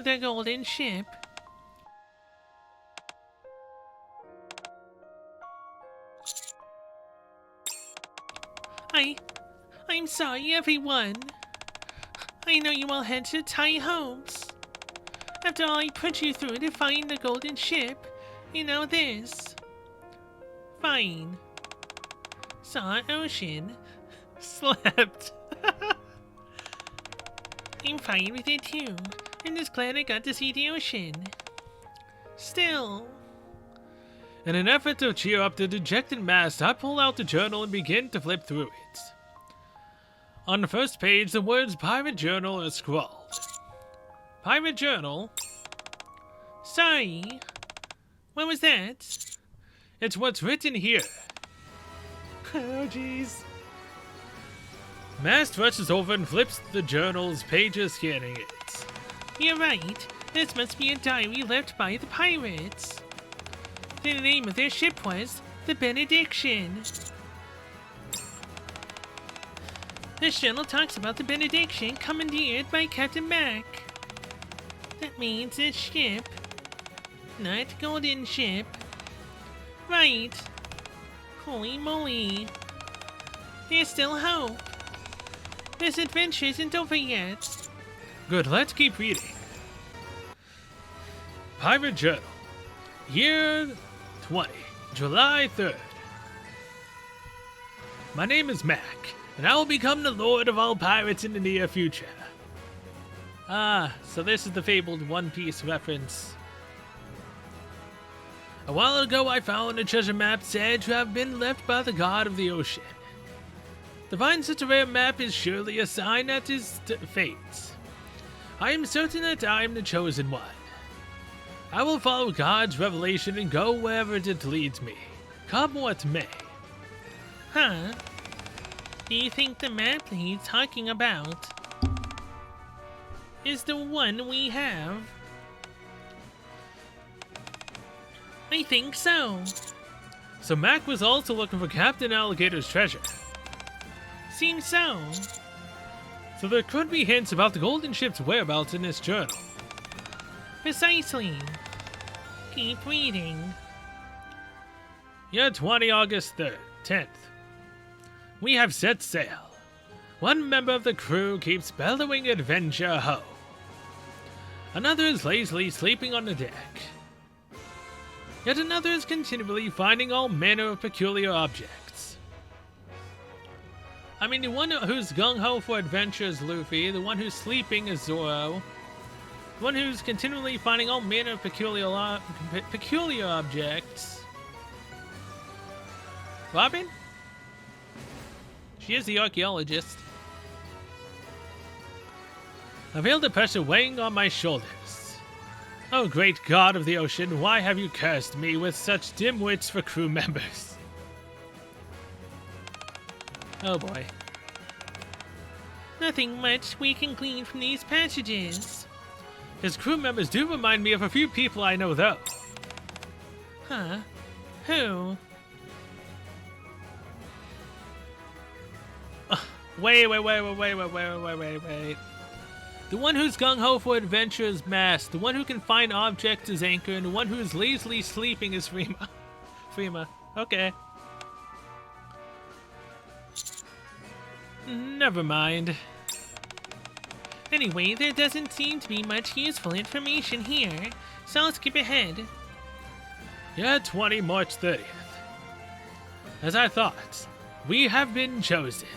the golden ship. I'm sorry, everyone. I know you all had such high hopes. After all I put you through to find the golden ship, you know this. Fine. Saw an ocean. Slept. I'm fine with it too. I'm just glad I got to see the ocean. Still, In an effort to cheer up the dejected mass, I pull out the journal and begin to flip through it. On the first page, the words Pirate Journal are scrawled. Pirate Journal? Sorry. What was that? It's what's written here. Oh, jeez. Mast rushes over and flips the journal's pages, scanning it. You're right. This must be a diary left by the pirates. The name of their ship was the Benediction. This journal talks about the Benediction commandeered by Captain Mac. That means a ship, not golden ship. Right. Holy moly. There's still hope. This adventure isn't over yet. Good, let's keep reading. Pirate Journal. Year 20, July 3rd. My name is Mac, and I will become the lord of all pirates in the near future. Ah, so this is the fabled One Piece reference. A while ago I found a treasure map said to have been left by the god of the ocean. To find such a rare map is surely a sign that is fate. I am certain that I am the chosen one. I will follow God's revelation and go wherever it leads me, come what may. Huh? Do you think the map he's talking about is the one we have? I think so. So Mac was also looking for Captain Alligator's treasure. Seems so. So there could be hints about the golden ship's whereabouts in this journal. Precisely. Keep reading. Year 20 August 3rd, 10th. We have set sail. One member of the crew keeps bellowing adventure ho. Another is lazily sleeping on the deck. Yet another is continually finding all manner of peculiar objects. I mean, the one who's gung-ho for adventure is Luffy, the one who's sleeping is Zoro, the one who's continually finding all manner of peculiar objects. Robin? She is the archaeologist. I feel the pressure weighing on my shoulders. Oh, great god of the ocean, why have you cursed me with such dim wits for crew members? Oh boy. Nothing much we can glean from these passages. His crew members do remind me of a few people I know, though. Huh? Who? Wait. The one who's gung-ho for adventure is Mast, the one who can find objects is Anchor, and the one who is lazily sleeping is Frima. Frima. Okay. Never mind. Anyway, there doesn't seem to be much useful information here, so I'll skip ahead. Year 20, March 30th. As I thought, we have been chosen.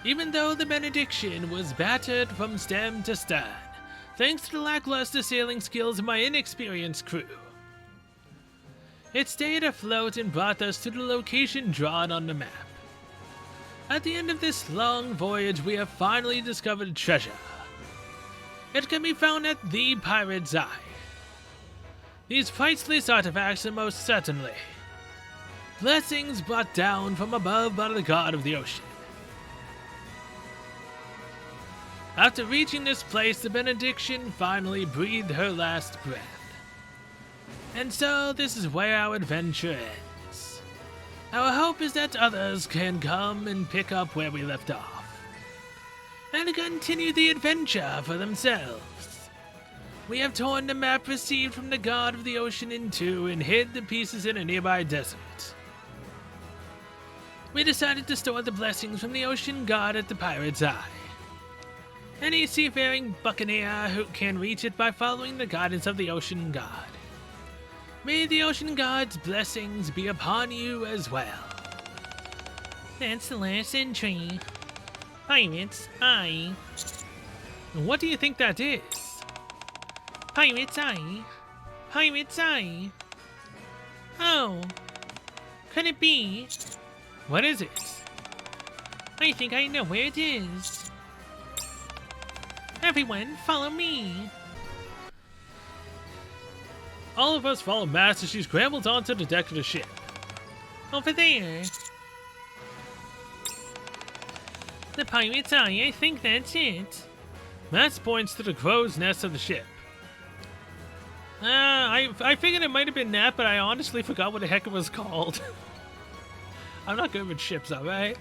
Even though the Benediction was battered from stem to stern, thanks to the lackluster sailing skills of my inexperienced crew. It stayed afloat and brought us to the location drawn on the map. At the end of this long voyage, we have finally discovered treasure. It can be found at the Pirate's Eye. These priceless artifacts are most certainly blessings brought down from above by the god of the ocean. After reaching this place, the Benediction finally breathed her last breath. And so, this is where our adventure ends. Our hope is that others can come and pick up where we left off, and continue the adventure for themselves. We have torn the map received from the god of the ocean in two and hid the pieces in a nearby desert. We decided to store the blessings from the ocean god at the Pirate's Eye. Any seafaring buccaneer who can reach it by following the guidance of the ocean god. May the ocean god's blessings be upon you as well. That's the last entry. Pirate's Eye. What do you think that is? Pirate's Eye. Pirate's Eye. Oh, could it be? What is it? I think I know where it is. Everyone, follow me. All of us follow Mast as she scrambles onto the deck of the ship. Over there. The pirate's eye, I think that's it. Mast points to the crow's nest of the ship. I figured it might have been that, but I honestly forgot what the heck it was called. I'm not good with ships, alright?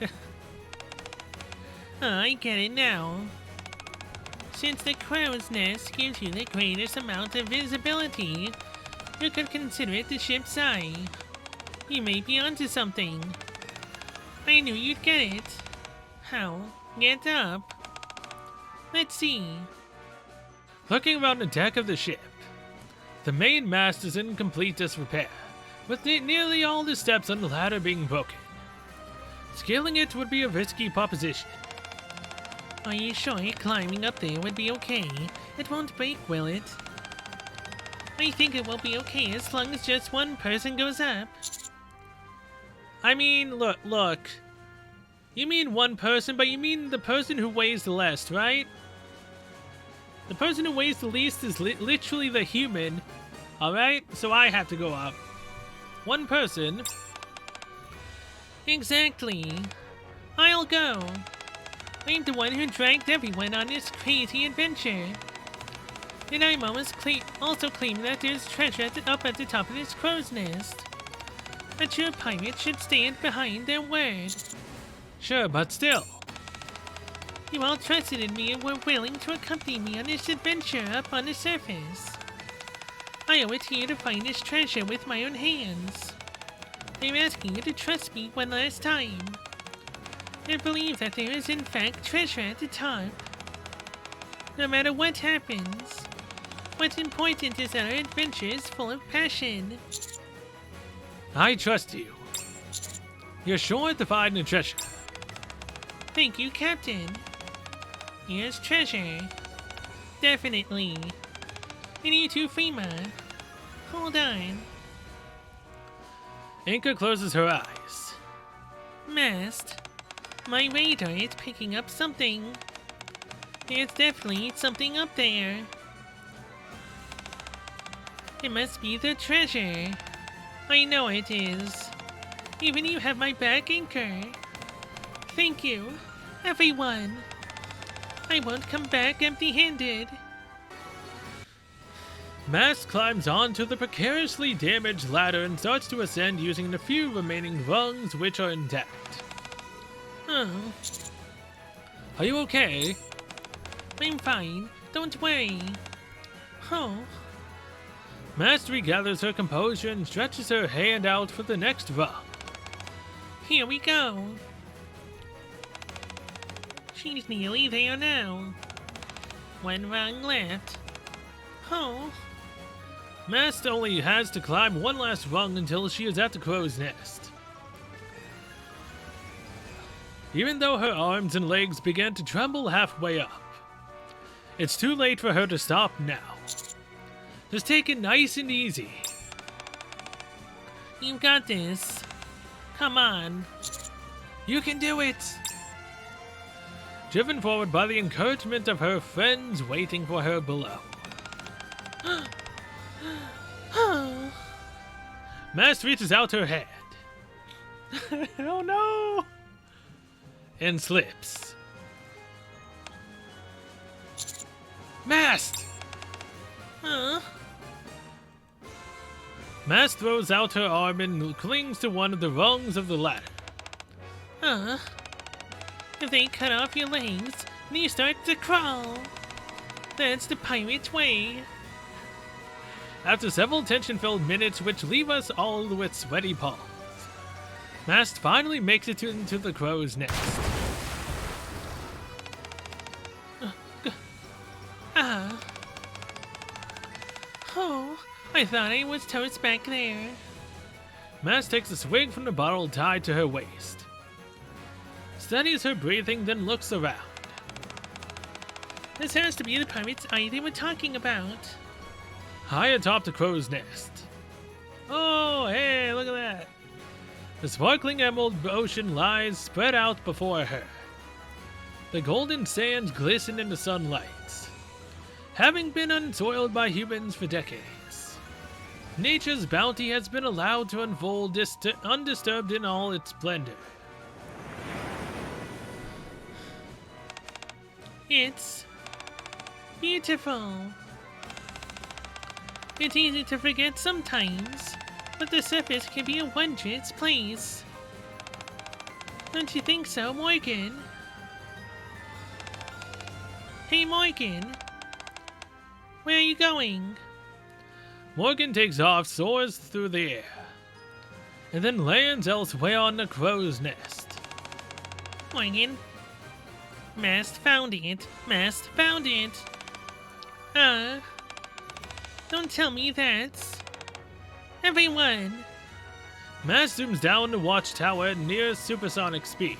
I get it now. Since the crow's nest gives you the greatest amount of visibility, you could consider it the ship's eye. You may be onto something. I knew you'd get it. How? Get up. Let's see. Looking around the deck of the ship, the main mast is in complete disrepair, with nearly all the steps on the ladder being broken. Scaling it would be a risky proposition. Are you sure climbing up there would be okay? It won't break, will it? I think it will be okay as long as just one person goes up. I mean, look. You mean one person, but you mean the person who weighs the least, right? The person who weighs the least is literally the human, alright? So I have to go up. One person. Exactly. I'll go. I'm the one who dragged everyone on this crazy adventure. And I'm also claiming that there's treasure up at the top of this crow's nest. A true pirate should stand behind their word. Sure, but still. You all trusted in me and were willing to accompany me on this adventure up on the surface. I owe it to you to find this treasure with my own hands. I'm asking you to trust me one last time. And believe that there is in fact treasure at the top. No matter what happens, what's important is that our adventure is full of passion. I trust you. You're sure to find the treasure. Thank you, Captain. Here's treasure. Definitely. And you too, Freema. Hold on. Inca closes her eyes. Mast, my radar is picking up something. There's definitely something up there. It must be the treasure. I know it is. Even you have my back, Anchor. Thank you, everyone. I won't come back empty-handed. Mast climbs onto the precariously damaged ladder and starts to ascend using the few remaining rungs which are intact. Oh, Are you okay? I'm fine. Don't worry. Oh, Mast regathers her composure and stretches her hand out for the next rung. here we go. She's nearly there now. One rung left. Oh, Mast only has to climb one last rung until she is at the crow's nest. Even though her arms and legs began to tremble halfway up, it's too late for her to stop now. Just take it nice and easy. you've got this. Come on. You can do it! Driven forward by the encouragement of her friends waiting for her below. Mast reaches out her hand. Oh no! And slips. Mast! Huh? Mast throws out her arm and clings to one of the rungs of the ladder. If they cut off your legs, then you start to crawl. That's the pirate's way. After several tension-filled minutes which leave us all with sweaty palms, Mast finally makes it into the crow's nest. Oh, I thought I was toast back there. Mast takes a swig from the bottle tied to her waist, studies her breathing, then looks around. This has to be the pirate's eye they were talking about. High atop the crow's nest, Oh, hey, look at that. The sparkling emerald ocean lies spread out before her. The golden sands glisten in the sunlight, having been unsoiled by humans for decades. Nature's bounty has been allowed to unfold undisturbed in all its splendor. It's beautiful. It's easy to forget sometimes, but the surface can be a wondrous place. Don't you think so, Morgan? Hey, Morgan. Where are you going? Morgan takes off, soars through the air, and then lands elsewhere on the crow's nest. Morgan. Mast found it. Mast found it. Don't tell me that. Everyone. Mast zooms down the watchtower at near supersonic speed.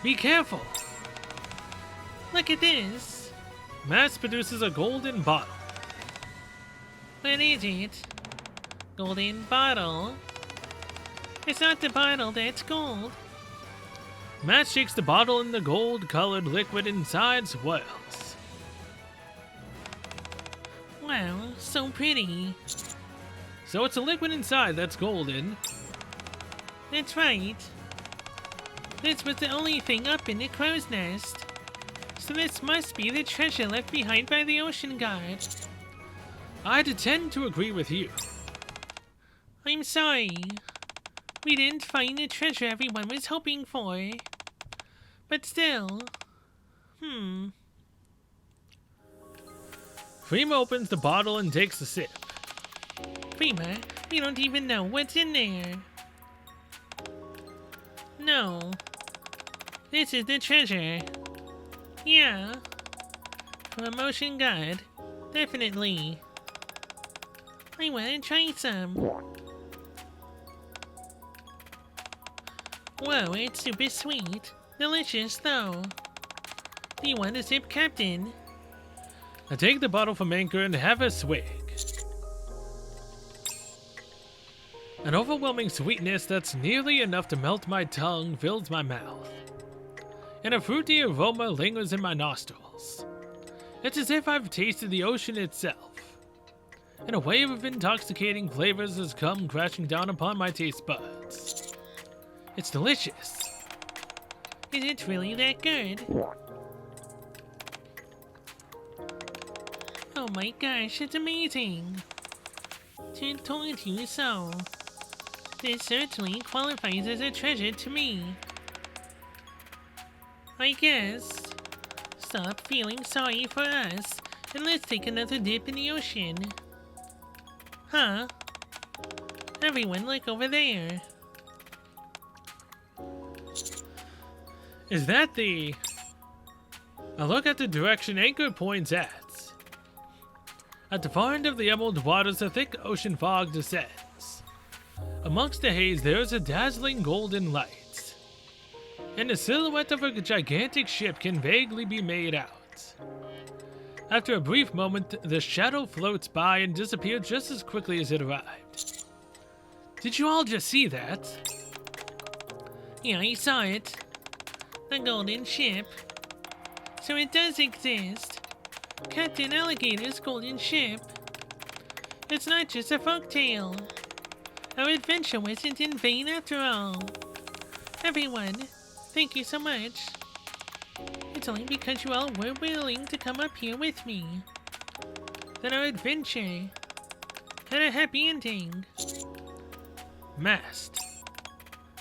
Be careful! Look at this. Mast produces a golden bottle. What is it? Golden bottle? It's not the bottle that's gold. Mast shakes the bottle and the gold-colored liquid inside swirls. Wow, so pretty. So it's a liquid inside that's golden. That's right. This was the only thing up in the crow's nest. So this must be the treasure left behind by the ocean guard. I'd tend to agree with you. I'm sorry. We didn't find the treasure everyone was hoping for. But still. Freema opens the bottle and takes a sip. Freema, we don't even know what's in there. No. This is the treasure. Yeah. For a motion god. Definitely. I wanna try some. Whoa, it's super sweet. Delicious, though. Do you want a sip, Captain? I take the bottle from Anchor and have a swig. An overwhelming sweetness that's nearly enough to melt my tongue fills my mouth, and a fruity aroma lingers in my nostrils. It's as if I've tasted the ocean itself, and a wave of intoxicating flavors has come crashing down upon my taste buds. It's delicious. Is it really that good? Oh my gosh, it's amazing. Told you so. This certainly qualifies as a treasure to me. I guess. Stop feeling sorry for us, and let's take another dip in the ocean. Huh? Everyone look over there. Is that the... I look at the direction Anchor points at. At the far end of the emerald waters, a thick ocean fog descends. Amongst the haze, there is a dazzling golden light, and the silhouette of a gigantic ship can vaguely be made out. After a brief moment, the shadow floats by and disappears just as quickly as it arrived. Did you all just see that? Yeah, I saw it. The golden ship. So it does exist. Captain Alligator's golden ship. It's not just a folktale. Our adventure wasn't in vain after all. Everyone, thank you so much. It's only because you all were willing to come up here with me that our adventure had a happy ending. Mast.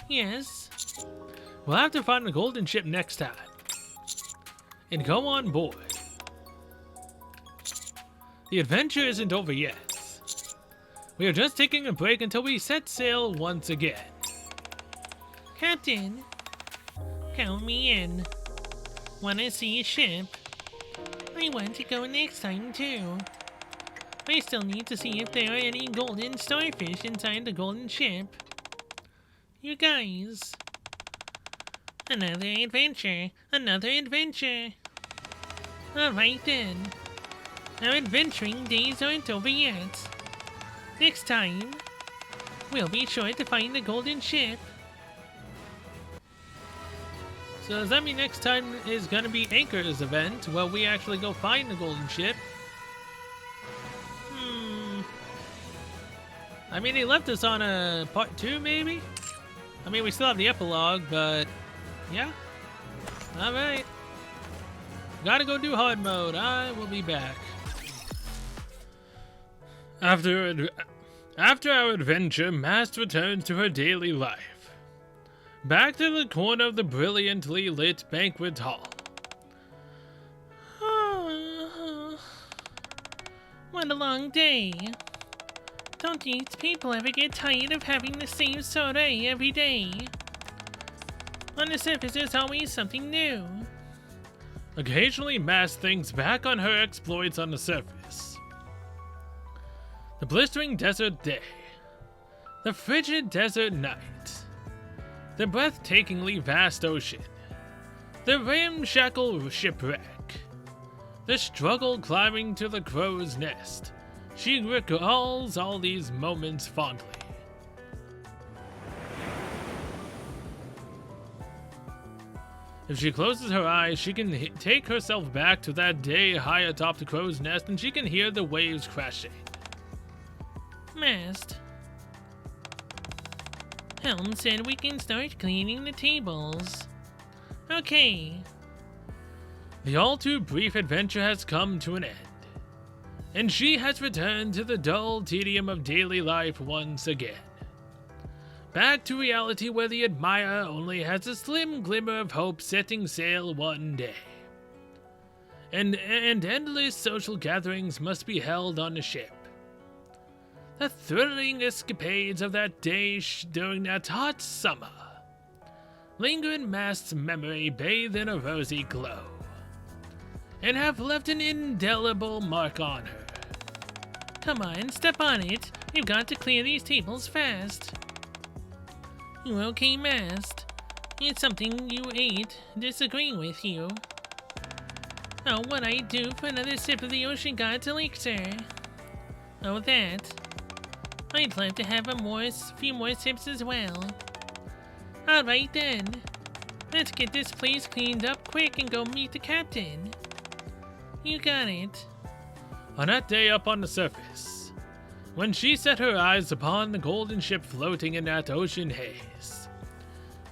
Yes. We'll have to find the golden ship next time. And go on board. The adventure isn't over yet. We are just taking a break until we set sail once again. Captain, count me in. Wanna see a ship? I want to go next time too. I still need to see if there are any golden starfish inside the golden ship. You guys. Another adventure. Another adventure. Alright then. Our adventuring days aren't over yet. Next time, we'll be sure to find the golden ship. So does that mean next time is gonna be Anchor's event, where we actually go find the golden ship? I mean, they left us on a part 2, maybe? I mean, we still have the epilogue, but yeah. Alright. Gotta go do hard mode. I will be back. After our adventure, Mast returns to her daily life. Back to the corner of the brilliantly lit banquet hall. What a long day. Don't these people ever get tired of having the same soiree every day? On the surface, there's always something new. Occasionally, Mast thinks back on her exploits on the surface. The blistering desert day. The frigid desert night. The breathtakingly vast ocean. The ramshackle shipwreck. The struggle climbing to the crow's nest. She recalls all these moments fondly. If she closes her eyes, she can take herself back to that day high atop the crow's nest, and she can hear the waves crashing. Mast. Helm said we can start cleaning the tables. Okay. The all too brief adventure has come to an end, and she has returned to the dull tedium of daily life once again. Back to reality where the admirer only has a slim glimmer of hope setting sail one day. And endless social gatherings must be held on the ship. The thrilling escapades of that day during that hot summer linger in Mast's memory bathed in a rosy glow, and have left an indelible mark on her. Come on, step on it. We've got to clear these tables fast. You okay, Mast? It's something you ate disagreeing with you. Oh, what I do for another sip of the ocean god's elixir? Oh, that. I'd love to have few more sips as well. Alright then. Let's get this place cleaned up quick and go meet the captain. You got it. On that day up on the surface, when she set her eyes upon the golden ship floating in that ocean haze,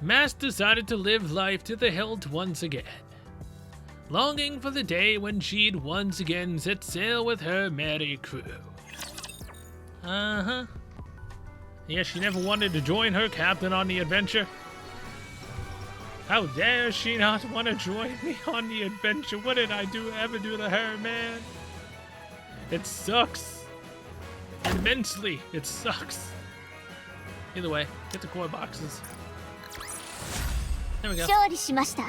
Mast decided to live life to the hilt once again, longing for the day when she'd once again set sail with her merry crew. Uh-huh. Yeah, she never wanted to join her captain on the adventure. How dare she not want to join me on the adventure? What did I ever do to her, man? It sucks. Immensely, it sucks. Either way, get the core boxes. There we go. 勝利しました。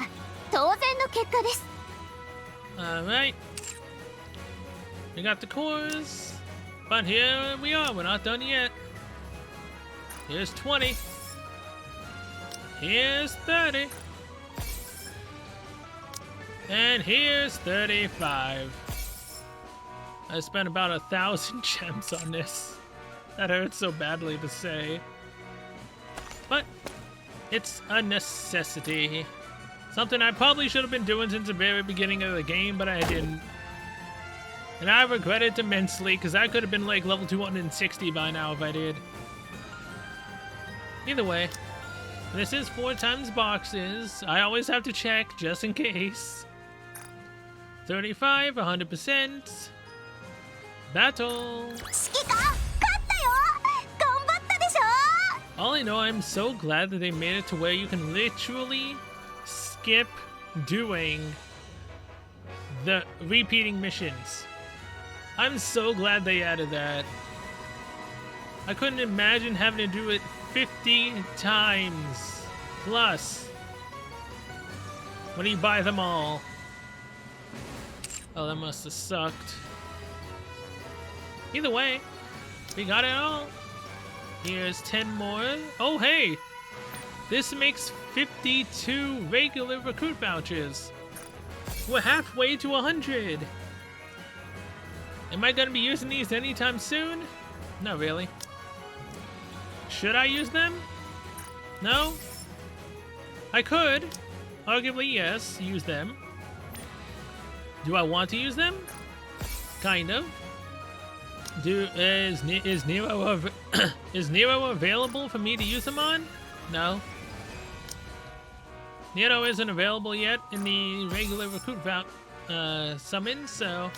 当然の結果です。 Alright. We got the cores. But here we are, we're not done yet. Here's 20. Here's 30. And here's 35. I spent about 1,000 gems on this. That hurts so badly to say. But it's a necessity. Something I probably should have been doing since the very beginning of the game, but I didn't. And I regret it immensely, because I could have been like level 260 by now if I did. Either way, this is 4 times boxes. I always have to check, just in case. 35, 100%. Battle. 指揮官、勝ったよ。頑張ったでしょ。 All I know, I'm so glad that they made it to where you can literally skip doing the repeating missions. I'm so glad they added that. I couldn't imagine having to do it 50 times plus when you buy them all. Oh, that must have sucked. Either way, we got it all. Here's 10 more. Oh, hey! This makes 52 regular recruit vouchers. We're halfway to 100. Am I gonna be using these anytime soon? Not really. Should I use them? No? I could. Arguably, yes, use them. Do I want to use them? Kind of. Is Nero is Nero available for me to use them on? No. Nero isn't available yet in the regular recruit summon, so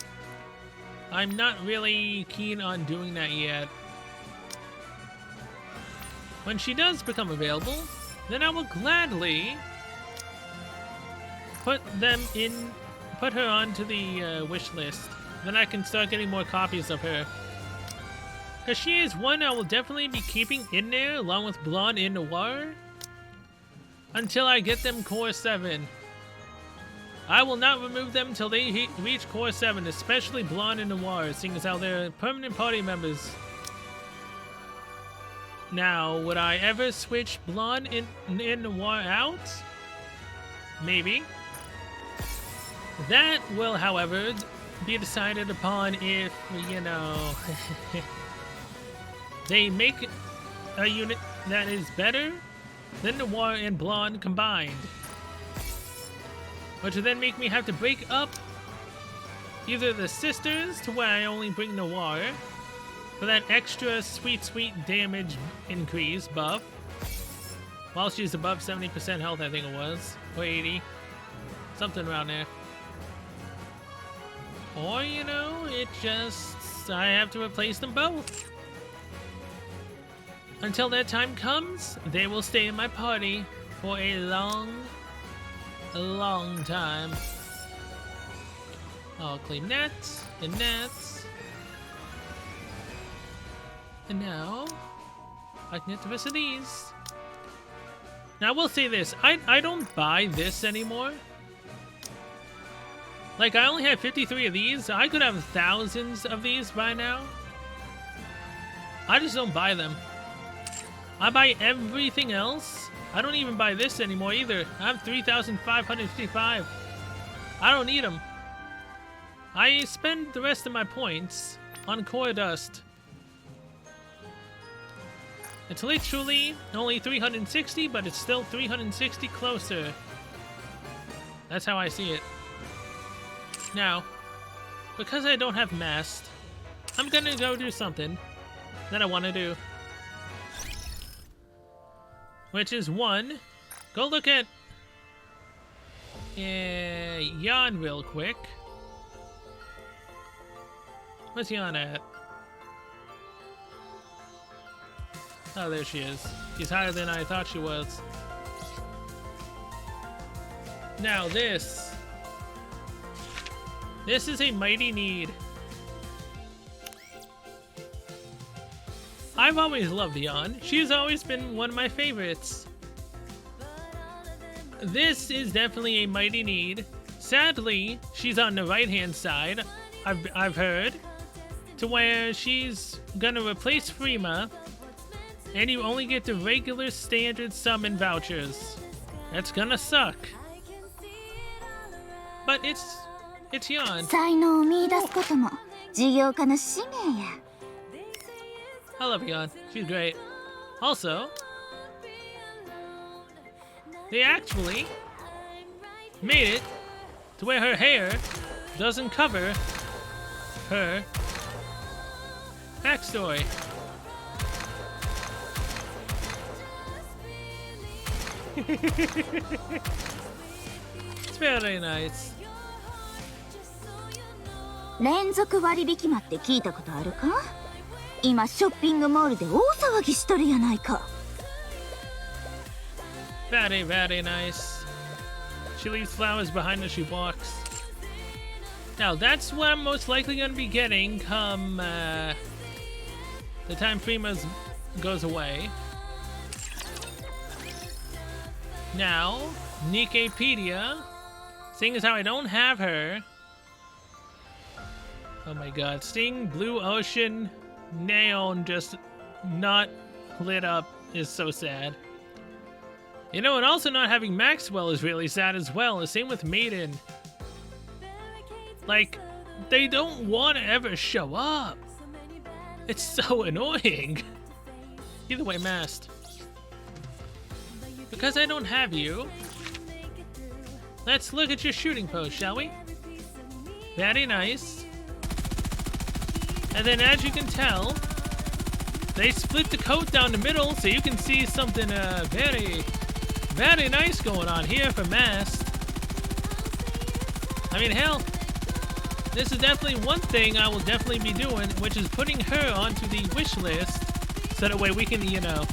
I'm not really keen on doing that yet. When she does become available, then I will gladly put her onto the wish list. Then I can start getting more copies of her. Because she is one I will definitely be keeping in there along with Blonde and Noir until I get them Core 7. I will not remove them till they reach Core 7, especially Blonde and Noir, seeing as how they're permanent party members. Now, would I ever switch Blonde and Noir out? Maybe. That will, however, be decided upon if, you know, they make a unit that is better than Noir and Blonde combined. Which would then make me have to break up either the sisters to where I only bring Noir for that extra sweet damage increase buff. While she's above 70% health, I think it was. Or 80. Something around there. Or, you know, I have to replace them both. Until that time comes, they will stay in my party for a long time. I'll claim Nats and Nats. And now, I can get the rest of these. Now, I will say this. I don't buy this anymore. Like, I only have 53 of these. I could have thousands of these by now. I just don't buy them. I buy everything else. I don't even buy this anymore either. I have 3,555. I don't need them. I spend the rest of my points on Core Dust. It's literally only 360, but it's still 360 closer. That's how I see it. Now, because I don't have Mast, I'm gonna go do something that I want to do. Which is one, go look at Yan real quick. Where's Yan at? Oh, there she is. She's higher than I thought she was. Now this is a mighty need. I've always loved Yan. She's always been one of my favorites. This is definitely a mighty need. Sadly, she's on the right-hand side, I've heard, to where she's gonna replace Frima, and you only get the regular standard summon vouchers. That's gonna suck. But it's Yan. 才能を見出すことも事業家の使命や。 I love Yan. She's great. Also, they actually made it to where her hair doesn't cover her backstory. It's very nice. 連続割引マって聞いたことあるか？今ショッピングモールで大騒ぎしとるやないか。 Very nice. She leaves flowers behind as she walks. Now, that's what I'm most likely going to be getting come the time Frima goes away. Now, Nikkeipedia, seeing as how I don't have her. Oh my god, seeing Blue Ocean Neon just not lit up is so sad. You know, and also not having Maxwell is really sad as well. The same with Maiden. Like, they don't want to ever show up. It's so annoying. Either way, Mast. Because I don't have you, let's look at your shooting pose, shall we? Very nice. And then as you can tell, they split the coat down the middle so you can see something very, very nice going on here for Mast. I mean, hell, this is definitely one thing I will definitely be doing, which is putting her onto the wish list so that way we can, you know,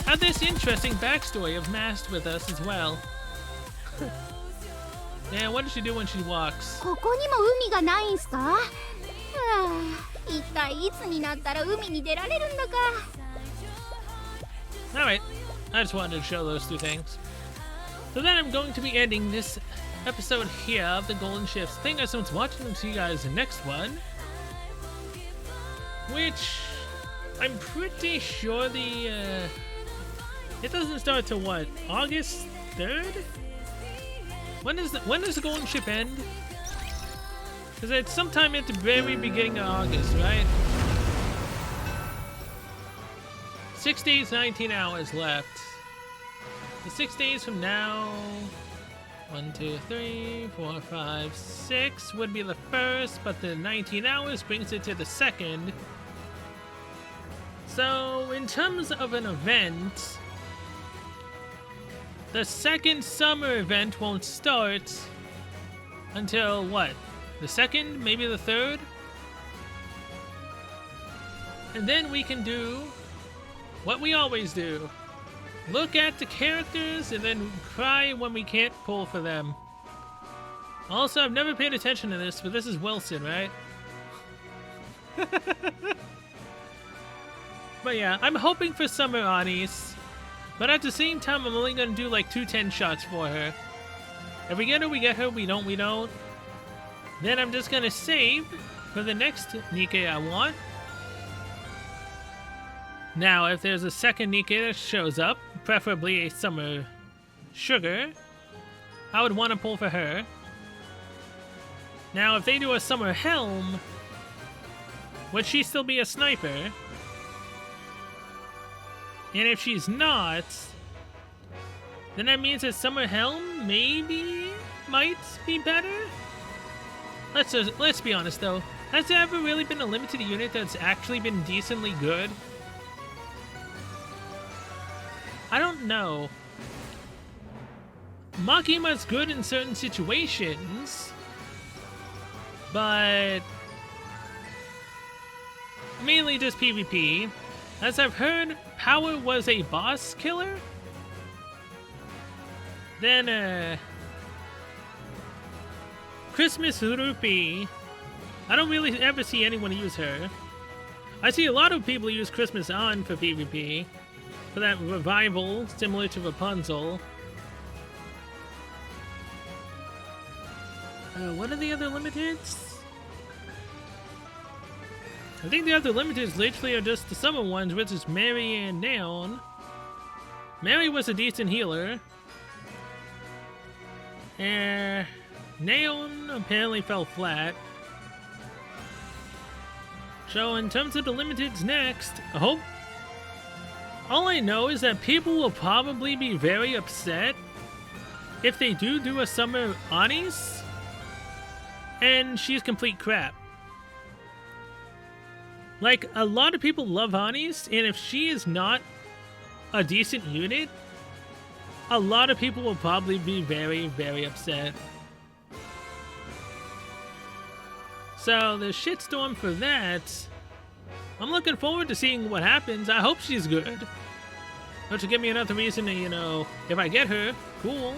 have this interesting backstory of Mast with us as well. Yeah, what does she do when she walks? ここにも海がないんすか？はあ、一体いつになったら海に出られるんだか。Alright, I just wanted to show those two things. So then I'm going to be ending this episode here of the Golden Shifts. Thank you guys so much for watching, and see you guys in the next one. Which, I'm pretty sure the, it doesn't start till what, August 3rd? When does the Golden Ship end? Because it's sometime at the very beginning of August, right? 6 days, 19 hours left. So 6 days from now, 1, 2, 3, 4, 5, 6 would be the first, but the 19 hours brings it to the second. So in terms of an event, the second summer event won't start until what? The second? Maybe the third? And then we can do what we always do. Look at the characters and then cry when we can't pull for them. Also, I've never paid attention to this, but this is Wilson, right? But yeah, I'm hoping for Summer Anis. But at the same time, I'm only gonna do like 2 10 shots for her. If we get her, we get her. We don't, we don't. Then I'm just gonna save for the next Nikke I want. Now, if there's a second Nikke that shows up, preferably a Summer Sugar, I would want to pull for her. Now, if they do a Summer Helm, would she still be a sniper? And if she's not, then that means that Summer Helm maybe might be better? Let's be honest though. Has there ever really been a limited unit that's actually been decently good? I don't know. Makima's good in certain situations, but mainly just PvP. As I've heard, Power was a boss killer. Then, Christmas Rupee. I don't really ever see anyone use her. I see a lot of people use Christmas On for PvP. For that revival, similar to Rapunzel. What are the other limiteds? I think the other limiteds literally are just the summer ones, which is Mary and Neon. Mary was a decent healer. And Neon apparently fell flat. So in terms of the limiteds next, I hope... All I know is that people will probably be very upset if they do a Summer Anis and she's complete crap. Like, a lot of people love Anis, and if she is not a decent unit, a lot of people will probably be very, very upset. So, the shitstorm for that, I'm looking forward to seeing what happens. I hope she's good. Which will give me another reason to, you know, if I get her, cool.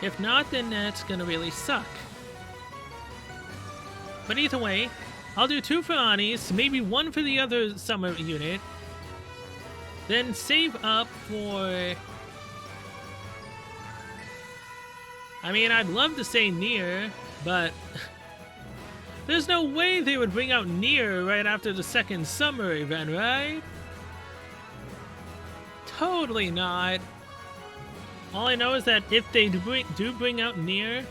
If not, then that's gonna really suck. But either way, I'll do 2 for Anis, maybe 1 for the other summer unit. Then save up for... I mean, I'd love to say Nier, but... There's no way they would bring out Nier right after the second summer event, right? Totally not. All I know is that if they do bring out Nier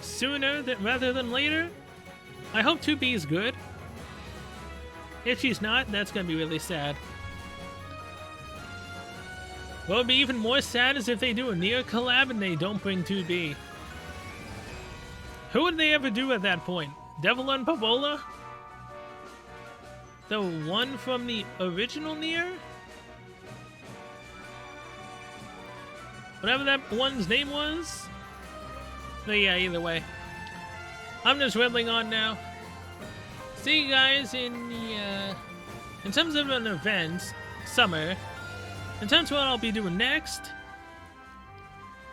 sooner rather than later, I hope 2B is good. If she's not, that's gonna be really sad. What would be even more sad is if they do a Nier collab and they don't bring 2B. Who would they ever do at that point? Devil and Pavola? The one from the original Nier? Whatever that one's name was? But yeah, either way. I'm just rambling on now. See you guys in the, in terms of an event, summer. In terms of what I'll be doing next.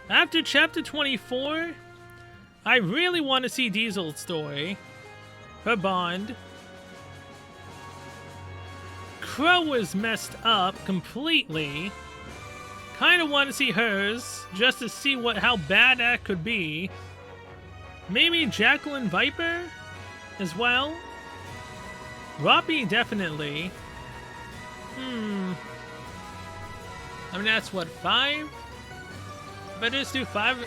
After chapter 24, I really want to see Diesel's story. Her bond. Crow was messed up completely. Kind of want to see hers, just to see how bad that could be. Maybe Jacqueline Viper as well. Robbie definitely. I mean, that's what, 5? If I just do 5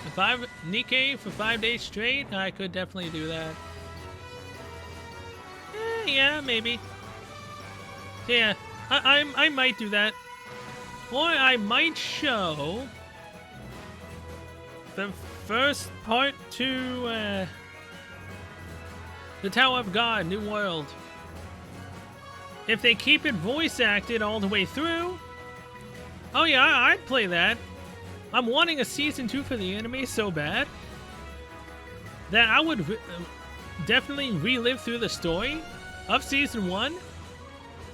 Nikkei for 5 days straight, I could definitely do that. Yeah, maybe. Yeah, I might do that. Or I might show the first part to the Tower of God, New World. If they keep it voice acted all the way through, oh yeah, I'd play that. I'm wanting a season 2 for the anime so bad that I would definitely relive through the story of season 1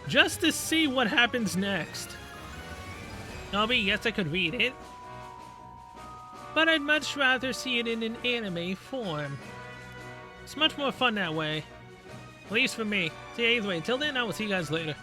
just to see what happens next. Yes, I could read it, but I'd much rather see it in an anime form. It's much more fun that way. At least for me. So yeah, either way, until then, I will see you guys later.